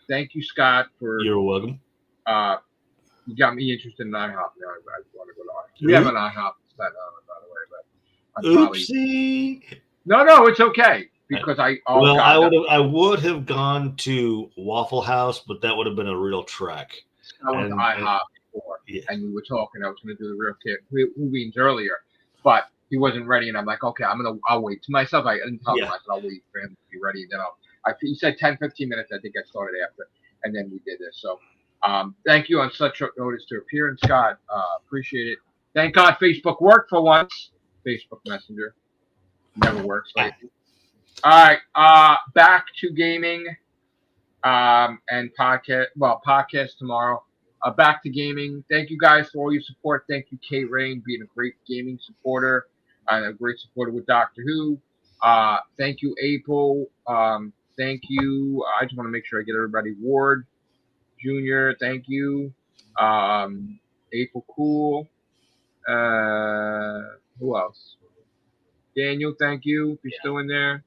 Thank you, Scott, for You're welcome. You got me interested in IHOP now. I want to go to IHOP. We have an IHOP in Staten Island, by the way, but I'm probably Oopsie. no, it's okay because Well, I would have gone to Waffle House, but that would have been a real trek. I went to IHOP before, Yeah. and we were talking. I was going to do the real kid Whovians earlier, but he wasn't ready, and I'm like, okay, I'll wait. To myself, I didn't tell him. I said, I'll wait for him to be ready, and then he said 10, 15 minutes. I think I started after, and then we did this. So, thank you on such short notice to appear, and Scott, appreciate it. Thank God Facebook worked for once. Facebook Messenger never works lately. All right, back to gaming, and podcast tomorrow. Back to gaming. Thank you guys for all your support. Thank you, Kate Rain, being a great gaming supporter and a great supporter with Doctor Who. Thank you, April. Thank you. I just want to make sure I get everybody. Ward Jr., thank you. April Cool. Who else? Daniel, thank you. If you're still in there.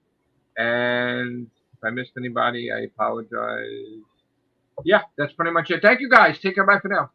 And if I missed anybody, I apologize. Yeah, that's pretty much it. Thank you guys. Take care. Bye for now.